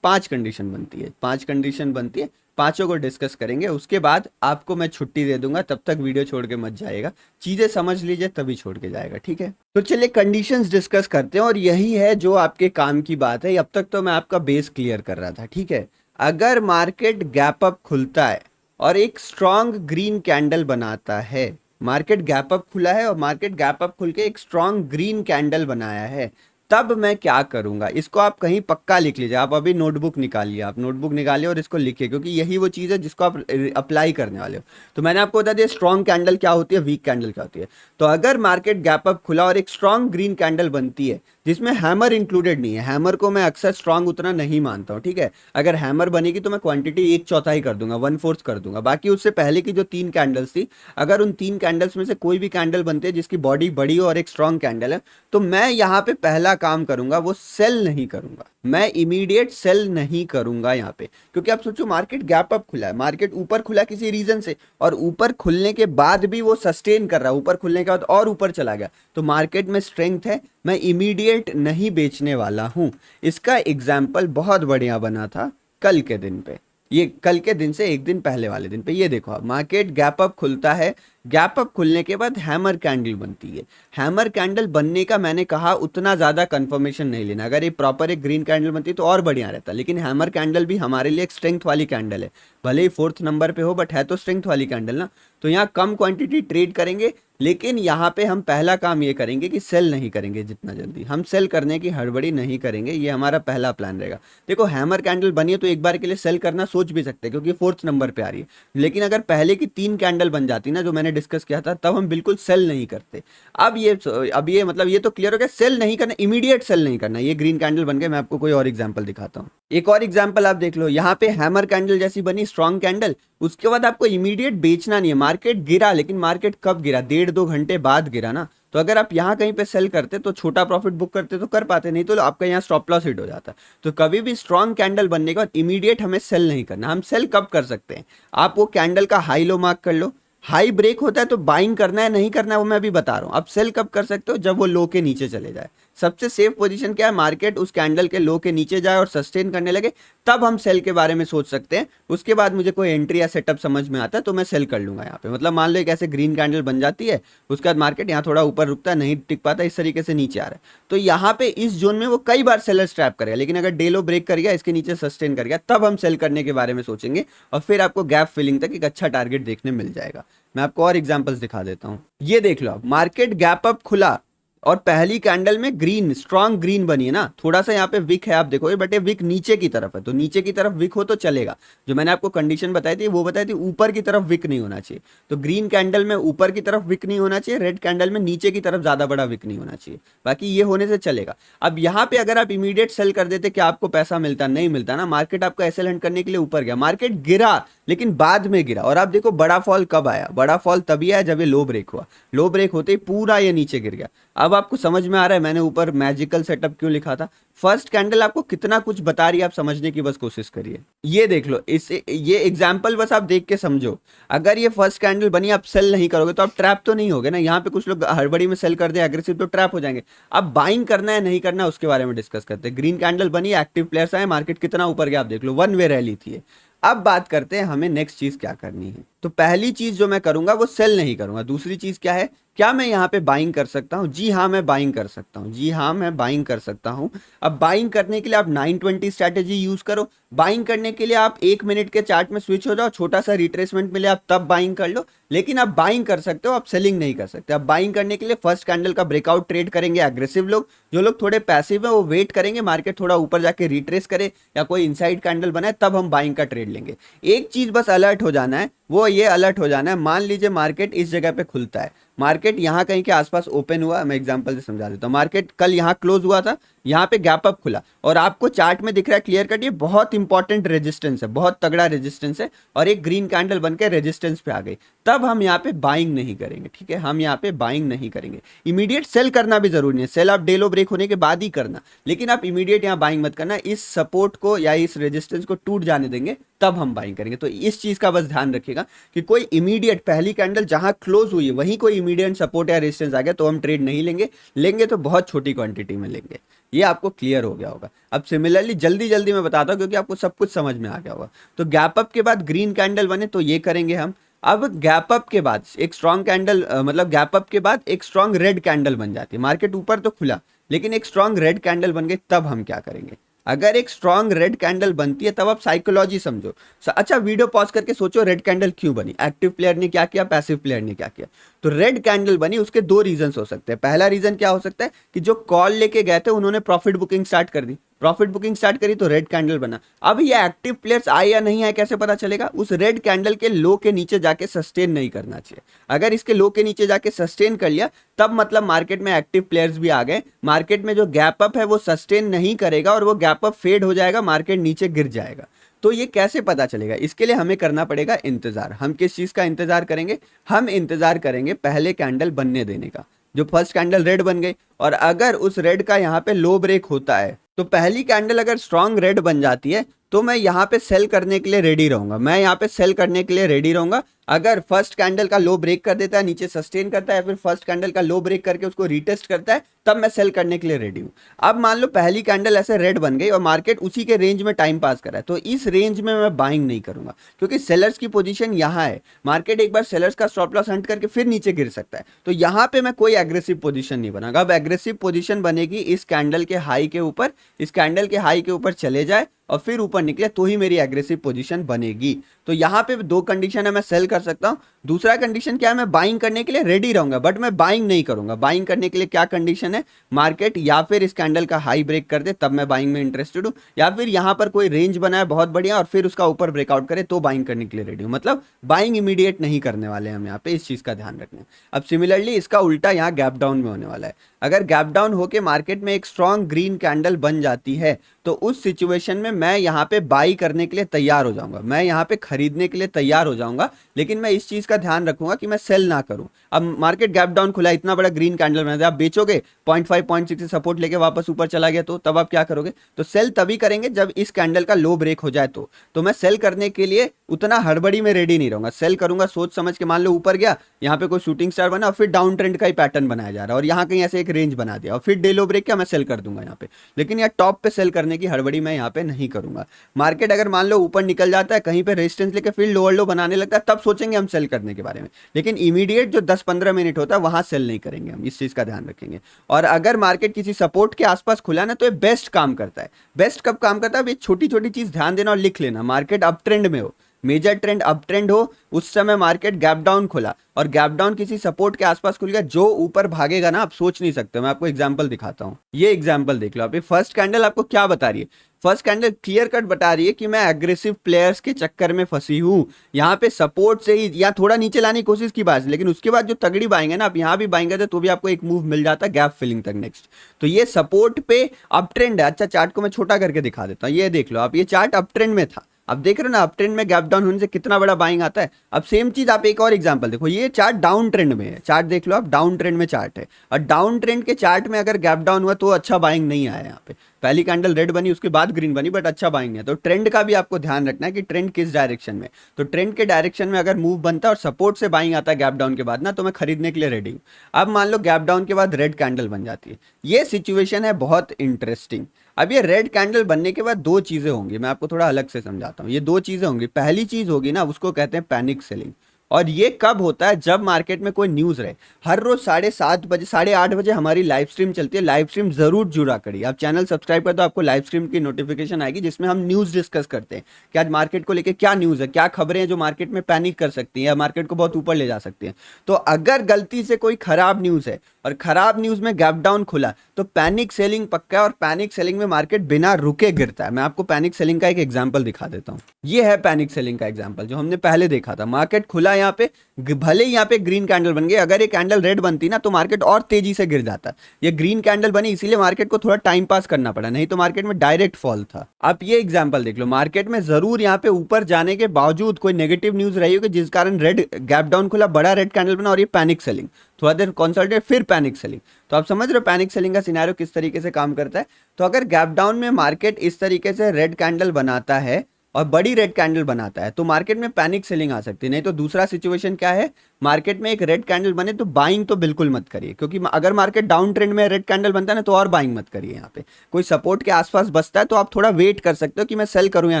5 कंडीशन बनती है, 5 कंडीशन बनती है, पांचों को डिस्कस करेंगे। उसके बाद आपको मैं छुट्टी दे दूंगा, तब तक वीडियो छोड़ के मत जाएगा, चीजें समझ लीजिए तभी छोड़ के जाएगा, ठीक है। तो चलिए कंडीशंस डिस्कस करते हैं और यही है जो आपके काम की बात है। अब तक तो मैं आपका बेस क्लियर कर रहा था, ठीक है। अगर मार्केट गैप अप खुलता है और एक स्ट्रॉन्ग ग्रीन कैंडल बनाता है, मार्केट गैप अप खुला है और मार्केट गैप अप खुल के एक स्ट्रॉन्ग ग्रीन कैंडल बनाया है, तब मैं क्या करूंगा। इसको आप कहीं पक्का लिख लीजिए, आप अभी नोटबुक निकालिए, आप नोटबुक निकालिए और इसको लिखिए, क्योंकि यही वो चीज़ है जिसको आप अप्लाई करने वाले हो। तो मैंने आपको बता दिया स्ट्रॉन्ग कैंडल क्या होती है, वीक कैंडल क्या होती है। तो अगर मार्केट गैप अप खुला और एक स्ट्रॉन्ग ग्रीन कैंडल बनती है जिसमें हैमर इंक्लूडेड नहीं है, हैमर को मैं अक्सर स्ट्रॉन्ग उतना नहीं मानता हूँ, ठीक है। अगर हैमर बनेगी तो मैं क्वांटिटी 1/4 कर दूंगा, 1/4 कर दूंगा। बाकी उससे पहले की जो 3 कैंडल्स थी, अगर उन 3 कैंडल्स में से कोई भी कैंडल बनती है जिसकी बॉडी बड़ी हो और एक स्ट्रॉन्ग कैंडल है, तो मैं यहाँ पे पहला काम करूंगा वो सेल नहीं करूंगा, मैं इमीडिएट सेल नहीं करूंगा यहाँ पे। क्योंकि आप सोचो मार्केट गैप अप खुला है, मार्केट ऊपर खुला किसी रीजन से, और ऊपर खुलने के बाद भी वो सस्टेन कर रहा है, ऊपर खुलने के बाद और ऊपर चला गया, तो मार्केट में स्ट्रेंथ है, मैं इमीडिएट नहीं बेचने वाला हूं। इसका एग्जाम्पल बहुत बढ़िया बना था कल के दिन पे, ये कल के दिन से एक दिन पहले वाले दिन पे। ये देखो आप, मार्केट गैप अप खुलता है, गैप अप खुलने के बाद हैमर कैंडल बनती है। हैमर कैंडल बनने का मैंने कहा उतना ज़्यादा कंफर्मेशन नहीं लेना, अगर ये प्रॉपर एक ग्रीन कैंडल बनती तो और बढ़िया रहता, लेकिन हैमर कैंडल भी हमारे लिए एक स्ट्रेंथ वाली कैंडल है, भले ही 4th नंबर पे हो बट है तो स्ट्रेंथ वाली कैंडल ना। तो यहाँ कम क्वांटिटी ट्रेड करेंगे, लेकिन यहाँ पे हम पहला काम ये करेंगे कि सेल नहीं करेंगे, जितना जल्दी हम सेल करने की हड़बड़ी नहीं करेंगे, ये हमारा पहला प्लान रहेगा। देखो हैमर कैंडल बनी है तो एक बार के लिए सेल करना सोच भी सकते हैं क्योंकि 4th नंबर पे आ रही है, लेकिन अगर पहले की 3 कैंडल बन जाती ना जो मैंने डिस्कस किया था, तब हम बिल्कुल सेल नहीं करते। अब ये मतलब ये तो क्लियर हो गया, सेल नहीं करना, इमीडिएट सेल नहीं करना। ये ग्रीन कैंडल बन गए, मैं आपको कोई और एग्जांपल दिखाता हूँ। एक और एग्जांपल आप देख लो, यहाँ पे हैमर कैंडल जैसी बनी स्ट्रॉन्ग कैंडल, उसके बाद आपको इमीडिएट बेचना नहीं है। मार्केट गिरा, लेकिन मार्केट कब गिरा, 1.5-2 घंटे बाद गिरा ना, तो अगर आप यहाँ कहीं पे सेल करते तो छोटा प्रॉफिट बुक करते तो कर पाते, नहीं तो आपका यहाँ स्टॉप लॉस हिट हो जाता। तो कभी भी स्ट्रॉन्ग कैंडल बनने के बाद इमीडिएट हमें सेल नहीं करना। हम सेल कब कर सकते हैं, आप वो कैंडल का हाई लो मार्क कर लो, हाई ब्रेक होता है तो बाइंग करना है नहीं करना है वो मैं अभी बता रहा हूँ। आप सेल कब कर सकते हो, जब वो लो के नीचे चले जाए, सबसे सेफ पोजीशन क्या है, मार्केट उस कैंडल के लो के नीचे जाए और सस्टेन करने लगे, तब हम सेल के बारे में सोच सकते हैं। उसके बाद मुझे कोई एंट्री या सेटअप समझ में आता है तो मैं सेल कर लूंगा यहाँ पे। मतलब मान लो एक ऐसे ग्रीन कैंडल बन जाती है, उसके बाद मार्केट यहाँ थोड़ा ऊपर रुकता है, नहीं टिक पाता, इस तरीके से नीचे आ रहा है, तो यहाँ पे इस जोन में वो कई बार सेलर्स ट्रैप करेगा। लेकिन अगर डे लो ब्रेक कर गया, इसके नीचे सस्टेन कर गया, तब हम सेल करने के बारे में सोचेंगे और फिर आपको गैप फिलिंग तक एक अच्छा टारगेट देखने मिल जाएगा। मैं आपको और एग्जांपल्स दिखा देता हूं। ये देख लो, आप मार्केट गैप अप खुला और पहली कैंडल में ग्रीन, स्ट्रॉन्ग ग्रीन बनी है ना, थोड़ा सा यहाँ पे विक है, आप देखोगे, बट ये विक नीचे की तरफ है, तो नीचे की तरफ विक हो तो चलेगा। जो मैंने आपको कंडीशन बताई थी वो बताई थी ऊपर की तरफ विक नहीं होना चाहिए। तो ग्रीन कैंडल में ऊपर की तरफ विक नहीं होना चाहिए, रेड कैंडल में नीचे की तरफ ज्यादा बड़ा विक नहीं होना चाहिए, बाकी ये होने से चलेगा। अब यहाँ पे अगर आप इमीडिएट सेल कर देते, क्या आपको पैसा मिलता? नहीं मिलता ना। मार्केट आपका एसएल हैंड करने के लिए ऊपर गया, मार्केट गिरा, लेकिन बाद में गिरा। और आप देखो बड़ा फॉल कब आया, बड़ा फॉल तभी आया जब ये लो ब्रेक हुआ। लो ब्रेक होते ही पूरा ये नीचे गिर गया। अब आपको समझ में आ रहा है मैंने ऊपर मैजिकल सेटअप क्यों लिखा था। फर्स्ट कैंडल आपको कितना कुछ बता रही है, आप समझने की बस कोशिश करिए। ये देख लो, इस ये एग्जांपल बस आप देख के समझो। अगर ये फर्स्ट कैंडल बनी, आप सेल नहीं करोगे तो आप ट्रैप तो नहीं होगे ना। यहाँ पे कुछ लोग हड़बड़ी में सेल कर दे एग्रेसिव, तो ट्रैप हो जाएंगे। अब बाइंग करना है नहीं करना उसके बारे में डिस्कस करते हैं। ग्रीन कैंडल बनी, एक्टिव प्लेयर्स आए, मार्केट कितना ऊपर गया आप देख लो, वन वे रैली थी। अब बात करते हैं हमें नेक्स्ट चीज क्या करनी है। तो पहली चीज जो मैं करूंगा वो सेल नहीं करूंगा। दूसरी चीज क्या है, क्या मैं यहाँ पे बाइंग कर सकता हूँ? जी हाँ, मैं बाइंग कर सकता हूँ। जी हाँ, मैं बाइंग कर सकता हूँ। अब बाइंग करने के लिए आप 920 स्ट्रैटेजी यूज करो। बाइंग करने के लिए आप 1 मिनट के चार्ट में स्विच हो जाओ, छोटा सा रिट्रेसमेंट मिले आप तब बाइंग कर लो। लेकिन आप बाइंग कर सकते हो, आप सेलिंग नहीं कर सकते। आप बाइंग करने के लिए फर्स्ट कैंडल का ब्रेकआउट ट्रेड करेंगे एग्रेसिव लोग। जो लोग थोड़े पैसिव है वो वेट करेंगे मार्केट थोड़ा ऊपर जाके रिट्रेस करे या कोई इनसाइड कैंडल बनाए, तब हम बाइंग का ट्रेड लेंगे। एक चीज बस अलर्ट हो जाना है, वो ये अलर्ट हो जाना है, मान लीजिए मार्केट इस जगह पे खुलता है, मार्केट यहाँ कहीं के आसपास ओपन हुआ। मैं एग्जांपल से समझा देता हूँ। मार्केट कल यहाँ क्लोज हुआ था, यहाँ पे गैप अप खुला और आपको चार्ट में दिख रहा है क्लियर कट, ये बहुत इंपॉर्टेंट रेजिस्टेंस है, बहुत तगड़ा रेजिस्टेंस है, और एक ग्रीन कैंडल बनकर रेजिस्टेंस पे आ गई, तब हम यहाँ पे बाइंग नहीं करेंगे। ठीक है, हम यहाँ पे बाइंग नहीं करेंगे। इमीडिएट सेल करना भी जरूरी नहीं है, सेल आप डे लो ब्रेक होने के बाद ही करना, लेकिन आप इमीडिएट यहाँ बाइंग मत करना। इस सपोर्ट को या इस रेजिस्टेंस को टूट जाने देंगे, तब हम बाइंग करेंगे। तो इस चीज का बस ध्यान रखिएगा कि कोई इमीडिएट पहली कैंडल जहां क्लोज हुई है वहीं कोई इमीडिएट सपोर्ट या रेजिस्टेंस आ गया तो हम ट्रेड नहीं लेंगे, लेंगे तो बहुत छोटी क्वांटिटी में लेंगे। ये आपको क्लियर हो गया होगा। अब सिमिलरली जल्दी जल्दी मैं बताता हूं क्योंकि आपको सब कुछ समझ में आ गया होगा। तो गैप अप के बाद ग्रीन कैंडल बने तो ये करेंगे हम। अब गैप अप के बाद एक स्ट्रॉन्ग कैंडल, मतलब गैप अप के बाद एक स्ट्रॉन्ग रेड कैंडल बन जाती है। मार्केट ऊपर तो खुला लेकिन एक स्ट्रॉन्ग रेड कैंडल बन गई, तब हम क्या करेंगे? अगर एक स्ट्रॉन्ग रेड कैंडल बनती है तब आप साइकोलॉजी समझो। अच्छा, वीडियो पॉज करके सोचो रेड कैंडल क्यों बनी, एक्टिव प्लेयर ने क्या किया, पैसिव प्लेयर ने क्या किया। तो रेड कैंडल बनी, उसके दो रीजन हो सकते हैं। पहला रीजन क्या हो सकता है कि जो कॉल लेके गए थे उन्होंने प्रॉफिट बुकिंग स्टार्ट कर दी, प्रॉफिट बुकिंग स्टार्ट करी तो रेड कैंडल बना। अब ये एक्टिव प्लेयर्स आए या नहीं आए कैसे पता चलेगा? उस रेड कैंडल के लो के नीचे जाके सस्टेन नहीं करना चाहिए। अगर इसके लो के नीचे जाके सस्टेन कर लिया तब मतलब मार्केट में एक्टिव प्लेयर्स भी आ गए। मार्केट में जो गैप अप है वो सस्टेन नहीं करेगा और वो गैप अप फेड हो जाएगा, मार्केट नीचे गिर जाएगा। तो ये कैसे पता चलेगा? इसके लिए हमें करना पड़ेगा इंतजार। हम किस चीज का इंतजार करेंगे? हम इंतजार करेंगे पहले कैंडल बनने देने का। जो फर्स्ट कैंडल रेड बन गई और अगर उस रेड का यहाँ पे लो ब्रेक होता है तो पहली कैंडल अगर स्ट्रॉन्ग रेड बन जाती है तो मैं यहाँ पे सेल करने के लिए रेडी रहूंगा। मैं यहाँ पे सेल करने के लिए रेडी रहूंगा। अगर फर्स्ट कैंडल का लो ब्रेक कर देता है, नीचे सस्टेन करता है, फिर फर्स्ट कैंडल का लो ब्रेक करके उसको रीटेस्ट करता है, तब मैं सेल करने के लिए रेडी हूँ। अब मान लो पहली कैंडल ऐसे रेड बन गई और मार्केट उसी के रेंज में टाइम पास कर रहा है, तो इस रेंज में मैं बाइंग नहीं करूंगा क्योंकि सेलर्स की पोजीशन यहाँ है। मार्केट एक बार सेलर्स का स्टॉप लॉस हंट करके फिर नीचे गिर सकता है, तो यहाँ पे मैं कोई एग्रेसिव पोजीशन नहीं बनाऊंगा। अब एग्रेसिव पोजीशन बनेगी इस कैंडल के हाई के ऊपर, इस कैंडल के हाई के ऊपर चले जाए और फिर ऊपर निकले तो ही मेरी एग्रेसिव पोजीशन बनेगी। तो यहाँ पे दो कंडीशन है, मैं सेल कर सकता हूँ। दूसरा कंडीशन क्या है, मैं बाइंग करने के लिए रेडी रहूंगा बट मैं बाइंग नहीं करूंगा। बाइंग करने के लिए क्या कंडीशन है, मार्केट या फिर इस कैंडल का हाई ब्रेक कर दे तब मैं बाइंग में इंटरेस्टेड हूँ, या फिर यहाँ पर कोई रेंज बनाए बहुत बढ़िया और फिर उसका ऊपर ब्रेकआउट करे तो बाइंग करने के लिए रेडी हूँ। मतलब बाइंग इमीडिएट नहीं करने वाले हम यहाँ पे, इस चीज का ध्यान रखना है। अब सिमिलरली इसका उल्टा यहाँ गैप डाउन में होने वाला है। अगर गैप डाउन होके मार्केट में एक स्ट्रॉन्ग ग्रीन कैंडल बन जाती है तो उस सिचुएशन में मैं यहाँ पे बाई करने के लिए तैयार हो जाऊंगा, मैं यहाँ पे खरीदने के लिए तैयार हो जाऊंगा, लेकिन मैं इस चीज का ध्यान रखूंगा कि मैं सेल ना करूं। अब मार्केट गैप डाउन खुला, इतना बड़ा ग्रीन कैंडल बना दिया, आप बेचोगे 0.5 0.6 से सपोर्ट लेके वापस ऊपर चला गया तो तब आप क्या करोगे? तो सेल तभी करेंगे जब इस कैंडल का लो ब्रेक हो जाए। तो मैं सेल करने के लिए उतना हड़बड़ी में रेडी नहीं रहूंगा, सेल करूंगा सोच समझ के। मान लो ऊपर गया, यहाँ पे कोई शूटिंग स्टार बना और फिर डाउन ट्रेंड का ही पैटर्न बनाया जा रहा है और यहाँ कहीं ऐसे एक रेंज बना दिया और फिर डे लो ब्रेक क्या मैं सेल कर दूंगा यहाँ पे। लेकिन यार टॉप पे सेल करने की हड़बड़ी मैं यहाँ पे नहीं करूंगा। मार्केट अगर मान लो ऊपर निकल जाता है कहीं पे रेजिस्टेंस लेके फिर लोअर लो बनाने लगता है, तब सोचेंगे हम सेल करने के बारे में। लेकिन इमीडिएट जो 10-15 मिनट होता है वहां सेल नहीं करेंगे, हम इस चीज का ध्यान रखेंगे। और अगर मार्केट किसी सपोर्ट के आसपास खुला ना तो ये बेस्ट काम करता है। बेस्ट कब काम करता है, अब ये छोटी छोटी चीज ध्यान देना और लिख लेना। मार्केट अप ट्रेंड में हो, मेजर ट्रेंड अप ट्रेंड हो, उस समय मार्केट गैप डाउन खुला और गैप डाउन किसी सपोर्ट के आसपास खुल गया, जो ऊपर भागेगा ना आप सोच नहीं सकते। मैं आपको एग्जांपल दिखाता हूं, ये एग्जांपल देख लो। आप ये फर्स्ट कैंडल आपको क्या बता रही है, फर्स्ट कैंडल क्लियर कट बता रही है कि मैं एग्रेसिव प्लेयर्स के चक्कर में फंसी हूं। यहाँ पे सपोर्ट से ही या थोड़ा नीचे लाने की कोशिश की बात, लेकिन उसके बाद जो तगड़ी बाइंग है ना, आप यहाँ भी बाइंग करते तो भी आपको एक मूव मिल जाता गैप फिलिंग तक नेक्स्ट। तो ये सपोर्ट पे अप ट्रेंड है। अच्छा चार्ट को मैं छोटा करके दिखा देता हूँ, ये देख लो आप, ये चार्ट अप ट्रेंड में था। अब देख रहे हो ना अप ट्रेंड में गैप डाउन होने से कितना बड़ा बाइंग आता है। अब सेम चीज आप एक और एग्जांपल देखो, ये चार्ट डाउन ट्रेंड में है, चार्ट देख लो आप, डाउन ट्रेंड में चार्ट है और डाउन ट्रेंड के चार्ट में अगर गैप डाउन हुआ तो अच्छा बाइंग नहीं आया। यहाँ पे पहली कैंडल रेड बनी उसके बाद ग्रीन बनी बट अच्छा बाइंग है। तो ट्रेंड का भी आपको ध्यान रखना है कि ट्रेंड किस डायरेक्शन में। तो ट्रेंड के डायरेक्शन में अगर मूव बनता है और सपोर्ट से बाइंग आता है गैप डाउन के बाद ना, तो मैं खरीदने के लिए रेडी हूँ। अब मान लो गैप डाउन के बाद रेड कैंडल बन जाती है, ये सिचुएशन है बहुत इंटरेस्टिंग। अब ये रेड कैंडल बनने के बाद दो चीजें होंगी, मैं आपको थोड़ा अलग से समझाता हूँ। ये दो चीजें होंगी, पहली चीज होगी ना उसको कहते हैं पैनिक सेलिंग। और ये कब होता है, जब मार्केट में कोई न्यूज रहे। हर रोज 7:30 बजे 8:30 बजे हमारी लाइव स्ट्रीम चलती है, लाइव स्ट्रीम जरूर जुड़ा करिए। आप चैनल सब्सक्राइब कर दो, आपको लाइव स्ट्रीम की नोटिफिकेशन आएगी जिसमें हम न्यूज डिस्कस करते हैं कि आज मार्केट को लेकर क्या न्यूज है, क्या खबरें हैं जो मार्केट में पैनिक कर सकती हैं या मार्केट को बहुत ऊपर ले जा सकती हैं। तो अगर गलती से कोई खराब न्यूज है और खराब न्यूज में गैप डाउन खुला तो पैनिक सेलिंग पक्का है और पैनिक सेलिंग में मार्केट बिना रुके गिरता है। मैं आपको पैनिक सेलिंग का एक एग्जांपल दिखा देता हूं। ये है पैनिक सेलिंग का एग्जांपल जो हमने पहले देखा था। मार्केट खुला यहाँ पे, भले ही यहाँ पे ग्रीन कैंडल बन गई, अगर ये कैंडल रेड बनती ना तो मार्केट और तेजी से गिर जाता। ये ग्रीन कैंडल बनी इसीलिए मार्केट को थोड़ा टाइम पास करना पड़ा, नहीं तो मार्केट में डायरेक्ट फॉल था। अब ये एग्जांपल देख लो, मार्केट में जरूर यहाँ पे ऊपर जाने के बावजूद कोई नेगेटिव न्यूज रही होगी जिस कारण रेड गैप डाउन खुला, बड़ा रेड कैंडल बना और ये पैनिक सेलिंग, थोड़ा देर कंसोलिडेट फिर पैनिक सेलिंग। तो आप समझ रहे हो पैनिक सेलिंग का सिनेरियो किस तरीके से काम करता है। तो अगर गैप डाउन में मार्केट इस तरीके से रेड कैंडल बनाता है और बड़ी रेड कैंडल बनाता है तो मार्केट में पैनिक सेलिंग आ सकती है। नहीं तो दूसरा सिचुएशन क्या है, मार्केट में एक रेड कैंडल बने तो बाइंग तो बिल्कुल मत करिए, क्योंकि अगर मार्केट डाउन ट्रेंड में रेड कैंडल बनता है ना तो और बाइंग मत करिए। यहाँ पे कोई सपोर्ट के आसपास बचता है तो आप थोड़ा वेट कर सकते हो कि मैं सेल करूं या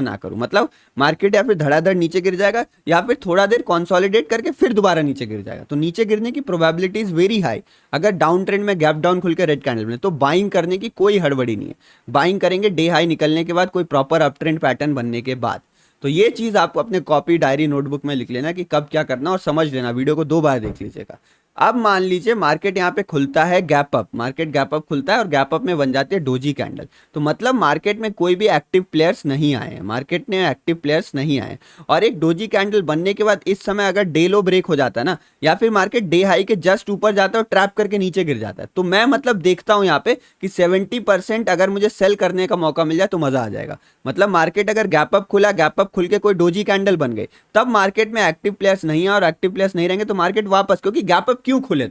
ना करूं। मतलब मार्केट या फिर धड़ाधड़ नीचे गिर जाएगा या फिर थोड़ा देर कंसोलिडेट करके फिर दोबारा नीचे गिर जाएगा। तो नीचे गिरने की प्रोबेबिलिटी इज वेरी हाई। अगर डाउन ट्रेंड में गैप डाउन खुल के रेड कैंडल बने तो बाइंग करने की कोई हड़बड़ी नहीं है। बाइंग करेंगे डे हाई निकलने के बाद, कोई प्रॉपर अप ट्रेंड पैटर्न बनने के बाद। तो ये चीज आपको अपने कॉपी डायरी नोटबुक में लिख लेना कि कब क्या करना और समझ लेना। वीडियो को 2 बार देख लीजिएगा। अब मान लीजिए मार्केट यहाँ पे खुलता है gap up, market gap up खुलता है और गैप अप में बन जाती है डोजी कैंडल। तो मतलब मार्केट में कोई भी एक्टिव प्लेयर्स नहीं आए हैं, मार्केट में एक्टिव प्लेयर्स नहीं आए और एक डोजी कैंडल बनने के बाद इस समय अगर डे लो ब्रेक हो जाता है ना, या फिर मार्केट डे हाई के जस्ट ऊपर जाता है और ट्रैप करके नीचे गिर जाता है, तो मैं मतलब देखता हूं यहाँ पे कि 70% अगर मुझे सेल करने का मौका मिल जाए तो मजा आ जाएगा। मतलब मार्केट अगर गैप अप खुला, गैप अप खुल के कोई डोजी कैंडल बन गई, तब मार्केट में एक्टिव प्लेयर्स नहीं है और एक्टिव प्लेयर्स नहीं रहेंगे तो मार्केट वापस, क्योंकि गैप अप क्यों खुले,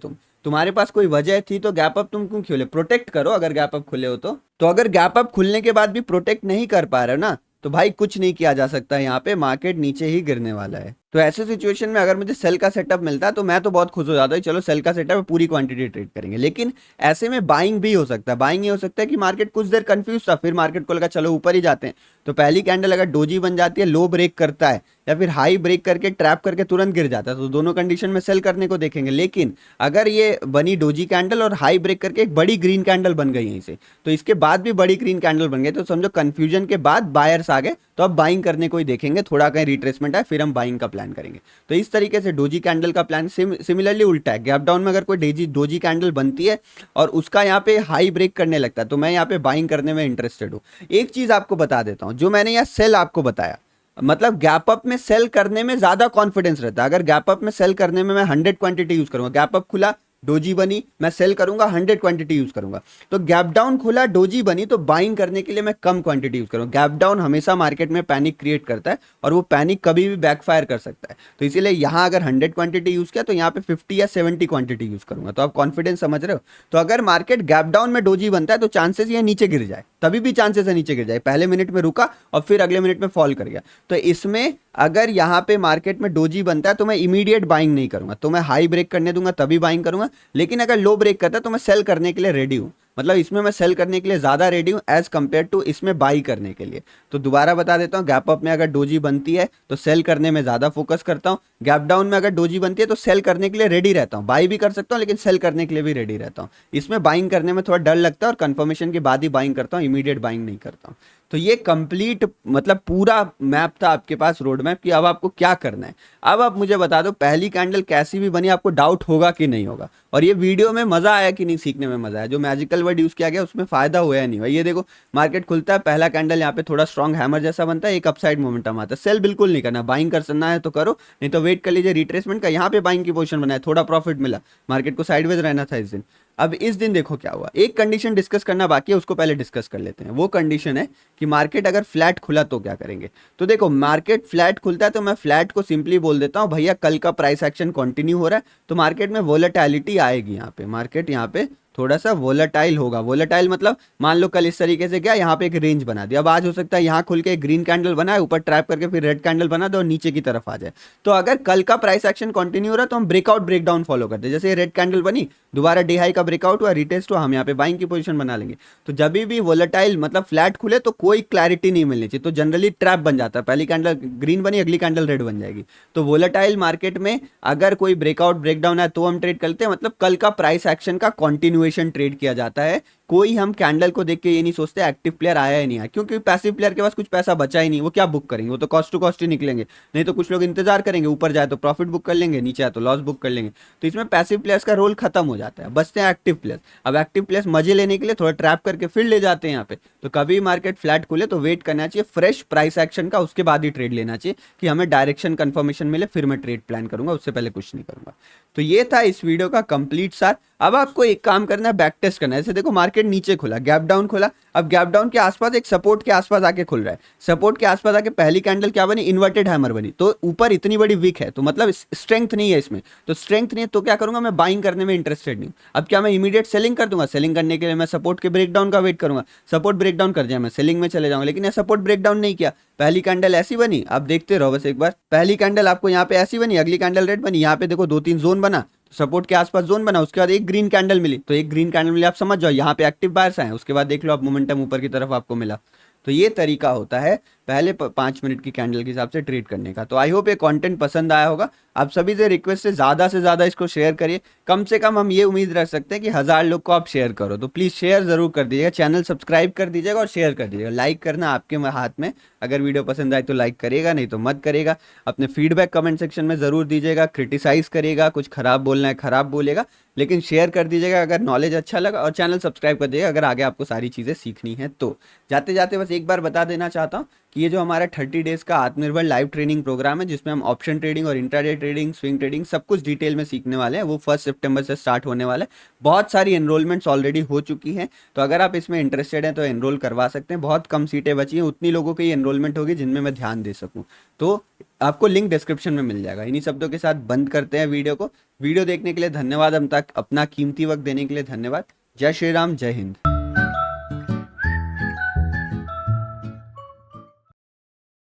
तुम्हारे पास कोई वजह थी तो गैप अप तुम क्यों खोले, प्रोटेक्ट करो। अगर गैप अप खुले हो तो अगर गैप अप खुलने के बाद भी प्रोटेक्ट नहीं कर पा रहे हो ना तो भाई कुछ नहीं किया जा सकता, यहाँ पे मार्केट नीचे ही गिरने वाला है। तो ऐसे सिचुएशन में अगर मुझे सेल का सेटअप मिलता है तो मैं तो बहुत खुश हो जाता हूँ, चलो सेल का सेटअप है, पूरी क्वांटिटी ट्रेड करेंगे। लेकिन ऐसे में बाइंग भी हो सकता है। बाइंग ये हो सकता है कि मार्केट कुछ देर कंफ्यूज था, फिर मार्केट को लगा चलो ऊपर ही जाते हैं, तो पहली कैंडल अगर डोजी बन जाती है, लो ब्रेक करता है या फिर हाई ब्रेक करके ट्रैप करके तुरंत गिर जाता है, तो दोनों कंडीशन में सेल करने को देखेंगे। लेकिन अगर ये बनी डोजी कैंडल और हाई ब्रेक करके एक बड़ी ग्रीन कैंडल बन गई यहीं से, तो इसके बाद भी बड़ी ग्रीन कैंडल बन गई, तो समझो कंफ्यूजन के बाद बायर्स आ गए, तो अब बाइंग करने को ही देखेंगे। थोड़ा कहीं रिट्रेसमेंट है फिर हम बाइंग का प्लान करेंगे। तो इस तरीके से डोजी कैंडल का प्लान सिमिलरली उल्टा है। गैप डाउन में अगर कोई डोजी कैंडल बनती है और उसका यहाँ पे हाई ब्रेक करने लगता है तो मैं यहाँ पे बाइंग करने में इंटरेस्टेड हूँ। एक चीज आपको बता देता हूँ, जो मैंने यहाँ सेल आपको बताया, मतलब गैप अप में सेल करने में ज्यादा कॉन्फिडेंस रहता है। अगर गैप अप में सेल करने में मैं 100 क्वांटिटी यूज करूंगा, गैप अप खुला डोजी बनी, मैं सेल करूंगा 100 क्वांटिटी यूज करूंगा। तो गैप डाउन खुला डोजी बनी तो बाइंग करने के लिए मैं कम क्वांटिटी यूज करूंगा। गैप डाउन हमेशा मार्केट में पैनिक क्रिएट करता है और वो पैनिक कभी भी बैकफायर कर सकता है। तो इसीलिए यहां अगर 100 क्वांटिटी यूज किया तो यहाँ पे 50 या 70 क्वांटिटी यूज करूंगा। तो आप कॉन्फिडेंस समझ रहे हो। तो अगर मार्केट गैप डाउन में डोजी बनता है तो चांसेस ये नीचे गिर जाए, तभी भी चांसेस है नीचे गिर जाए। पहले मिनट में रुका और फिर अगले मिनट में फॉल कर गया, तो इसमें अगर यहाँ पे मार्केट में डोजी बनता है तो मैं इमीडिएट बाइंग नहीं करूंगा, तो मैं हाई ब्रेक करने दूंगा तभी बाइंग करूंगा। लेकिन अगर लो ब्रेक करता है तो मैं सेल करने के लिए रेडी हूँ, मतलब इसमें मैं सेल करने के लिए ज़्यादा रेडी हूँ एज कम्पेयर टू इसमें बाई करने के लिए। तो दोबारा बता देता हूँ, गैप अप में अगर डोजी बनती है तो सेल करने में ज़्यादा फोकस करता हूँ, गैप डाउन में अगर डोजी बनती है तो सेल करने के लिए रेडी रहता हूँ, बाई भी कर सकता हूँ लेकिन सेल करने के लिए भी रेडी रहता हूँ। इसमें बाइंग करने में थोड़ा डर लगता है और कंफर्मेशन के बाद ही बाइंग करता हूँ, इमीडिएट बाइंग नहीं करता हूँ। तो ये कंप्लीट मतलब पूरा मैप था आपके पास, रोड मैप, कि अब आपको क्या करना है। अब आप मुझे बता दो पहली कैंडल कैसी भी बनी, आपको डाउट होगा कि नहीं होगा, और ये वीडियो में मजा आया कि नहीं, सीखने में मजा आया, जो मैजिकल वर्ड यूज किया गया उसमें फायदा हुआ या नहीं हुआ। ये देखो मार्केट खुलता है, पहला कैंडल यहाँ पे थोड़ा स्ट्रॉन्ग हैमर जैसा बनता है, एक अपसाइड मोमेंटम आता है, सेल बिल्कुल नहीं करना, बाइंग करना है तो करो, नहीं तो वेट कर लीजिए रिट्रेसमेंट का। यहाँ पे बाइंग की पोजीशन बनाया, थोड़ा प्रॉफिट मिला, मार्केट को साइडवेज रहना था इस दिन। अब इस दिन देखो क्या हुआ, एक कंडीशन डिस्कस करना बाकी है, उसको पहले डिस्कस कर लेते हैं। वो कंडीशन है कि मार्केट अगर फ्लैट खुला तो क्या करेंगे। तो देखो मार्केट फ्लैट खुलता है तो मैं फ्लैट को सिंपली बोल देता हूँ भैया कल का प्राइस एक्शन कंटिन्यू हो रहा है, तो मार्केट में वोलेटिलिटी आएगी। यहाँ पे मार्केट यहाँ पे थोड़ा सा वोलेटाइल होगा। वोलेटाइल मतलब मान लो कल इस तरीके से गया, यहाँ पे एक रेंज बना दिया, अब आज हो सकता है यहाँ खुल के एक ग्रीन कैंडल बना है, ऊपर ट्रैप करके फिर रेड कैंडल बना दे और नीचे की तरफ आ जाए। तो अगर कल का प्राइस एक्शन कंटिन्यू हो रहा है तो हम ब्रेकआउट ब्रेकडाउन फॉलो करते हैं। जैसे रेड कैंडल बनी, दोबारा डे हाई का ब्रेकआउट हुआ, रिटेस्ट हुआ, हम यहाँ पे बाइंग की पोजीशन बना लेंगे। तो जब भी वोलेटाइल मतलब फ्लैट खुले तो कोई क्लैरिटी नहीं मिलनी चाहिए, तो जनरली ट्रैप बन जाता है, पहली कैंडल ग्रीन बनी अगली कैंडल रेड बन जाएगी। तो वोलेटाइल मार्केट में अगर कोई ब्रेकआउट ब्रेकडाउन है तो हम ट्रेड करते हैं, मतलब कल का प्राइस एक्शन का कंटिन्यूएशन ट्रेड किया जाता है। कोई हम कैंडल को देख के ये नहीं सोचते एक्टिव प्लेयर आया है नहीं आया, क्योंकि पैसिव प्लेयर के पास कुछ पैसा बचा ही नहीं, वो क्या बुक करेंगे, वो तो कॉस्ट टू कॉस्ट ही निकलेंगे। नहीं तो कुछ लोग इंतजार करेंगे, ऊपर जाए तो प्रॉफिट बुक कर लेंगे, नीचे आए तो लॉस बुक कर लेंगे। तो इसमें पैसिव प्लेयर्स का रोल खत्म हो जाता है, बचते हैं एक्टिव प्लेयर्स। अब एक्टिव प्लेयर्स मजे लेने के लिए थोड़ा ट्रैप करके फिर ले जाते हैं यहाँ पे। तो कभी मार्केट फ्लैट खुले तो वेट करना चाहिए फ्रेश प्राइस एक्शन का, उसके बाद ही ट्रेड लेना चाहिए कि हमें डायरेक्शन कंफर्मेशन मिले, फिर मैं ट्रेड प्लान करूंगा, उससे पहले कुछ नहीं करूंगा। तो ये था इस वीडियो का कंप्लीट सार। अब आपको एक काम करना है, बैक टेस्ट करना है। जैसे देखो मार्केट नीचे खुला, गैप डाउन खुला, अब गैप डाउन के आसपास एक सपोर्ट के आसपास आके खुल रहा है, सपोर्ट के आसपास आके पहली कैंडल क्या बनी, इन्वर्टेड हैमर बनी। तो ऊपर इतनी बड़ी विक है तो मतलब स्ट्रेंथ नहीं है इसमें, तो स्ट्रेंथ नहीं है तो क्या करूंगा, मैं बाइंग करने में इंटरेस्टेड नहीं हूं। अब क्या मैं इमीडिएट सेलिंग कर दूंगा, सेलिंग करने के लिए मैं सपोर्ट के ब्रेकडाउन का वेट करूंगा, सपोर्ट ब्रेकडाउन कर जाए मैं सेलिंग में चले जाऊंगा। लेकिन ये सपोर्ट ब्रेकडाउन नहीं किया, पहली कैंडल ऐसी बनी, आप देखते रहो बस एक बार, पहली कैंडल आपको यहाँ पे ऐसी बनी, अगली कैंडल रेड बनी, यहाँ पे देखो 2-3 जोन बना, सपोर्ट के आसपास जोन बना, उसके बाद एक ग्रीन कैंडल मिली, तो एक ग्रीन कैंडल मिली, आप समझ जाओ यहाँ पे एक्टिव बायर्स आए, उसके बाद देख लो आप मोमेंटम ऊपर की तरफ आपको मिला। तो ये तरीका होता है पहले 5 मिनट की कैंडल के हिसाब से ट्रेड करने का। तो आई होप ये कंटेंट पसंद आया होगा। आप सभी से रिक्वेस्ट है से ज़्यादा इसको शेयर करिए, कम से कम हम ये उम्मीद रख सकते हैं कि 1000 लोग को आप शेयर करो। तो प्लीज़ शेयर ज़रूर कर दीजिएगा, चैनल सब्सक्राइब कर दीजिएगा और शेयर कर दीजिएगा। लाइक करना आपके हाथ में, अगर वीडियो पसंद आए तो लाइक करेगा, नहीं तो मत करेगा। अपने फीडबैक कमेंट सेक्शन में ज़रूर दीजिएगा, क्रिटिसाइज करिएगा, कुछ खराब बोलना है खराब बोलेगा, लेकिन शेयर कर दीजिएगा अगर नॉलेज अच्छा लगा, और चैनल सब्सक्राइब कर दीजिएगा अगर आगे आपको सारी चीज़ें सीखनी है। तो जाते जाते बस एक बार बता देना चाहता हूँ कि ये जो हमारा 30 डेज़ का आत्मनिर्भर लाइव ट्रेनिंग प्रोग्राम है, जिसमें हम ऑप्शन ट्रेडिंग और इंट्राडे ट्रेडिंग, स्विंग ट्रेडिंग सब कुछ डिटेल में सीखने वाले हैं, वो 1 सितंबर से स्टार्ट होने वाला है। बहुत सारी एनरोलमेंट्स ऑलरेडी हो चुकी हैं, तो अगर आप इसमें इंटरेस्टेड हैं तो एनरोल करवा सकते हैं। बहुत कम सीटें बची हैं, उतनी लोगों की एनरोलमेंट होगी जिनमें मैं ध्यान दे सकूँ। तो आपको लिंक डिस्क्रिप्शन में मिल जाएगा। इन्हीं शब्दों के साथ बंद करते हैं वीडियो को। वीडियो देखने के लिए धन्यवाद, हम तक अपना कीमती वक्त देने के लिए धन्यवाद। जय श्री राम, जय हिंद।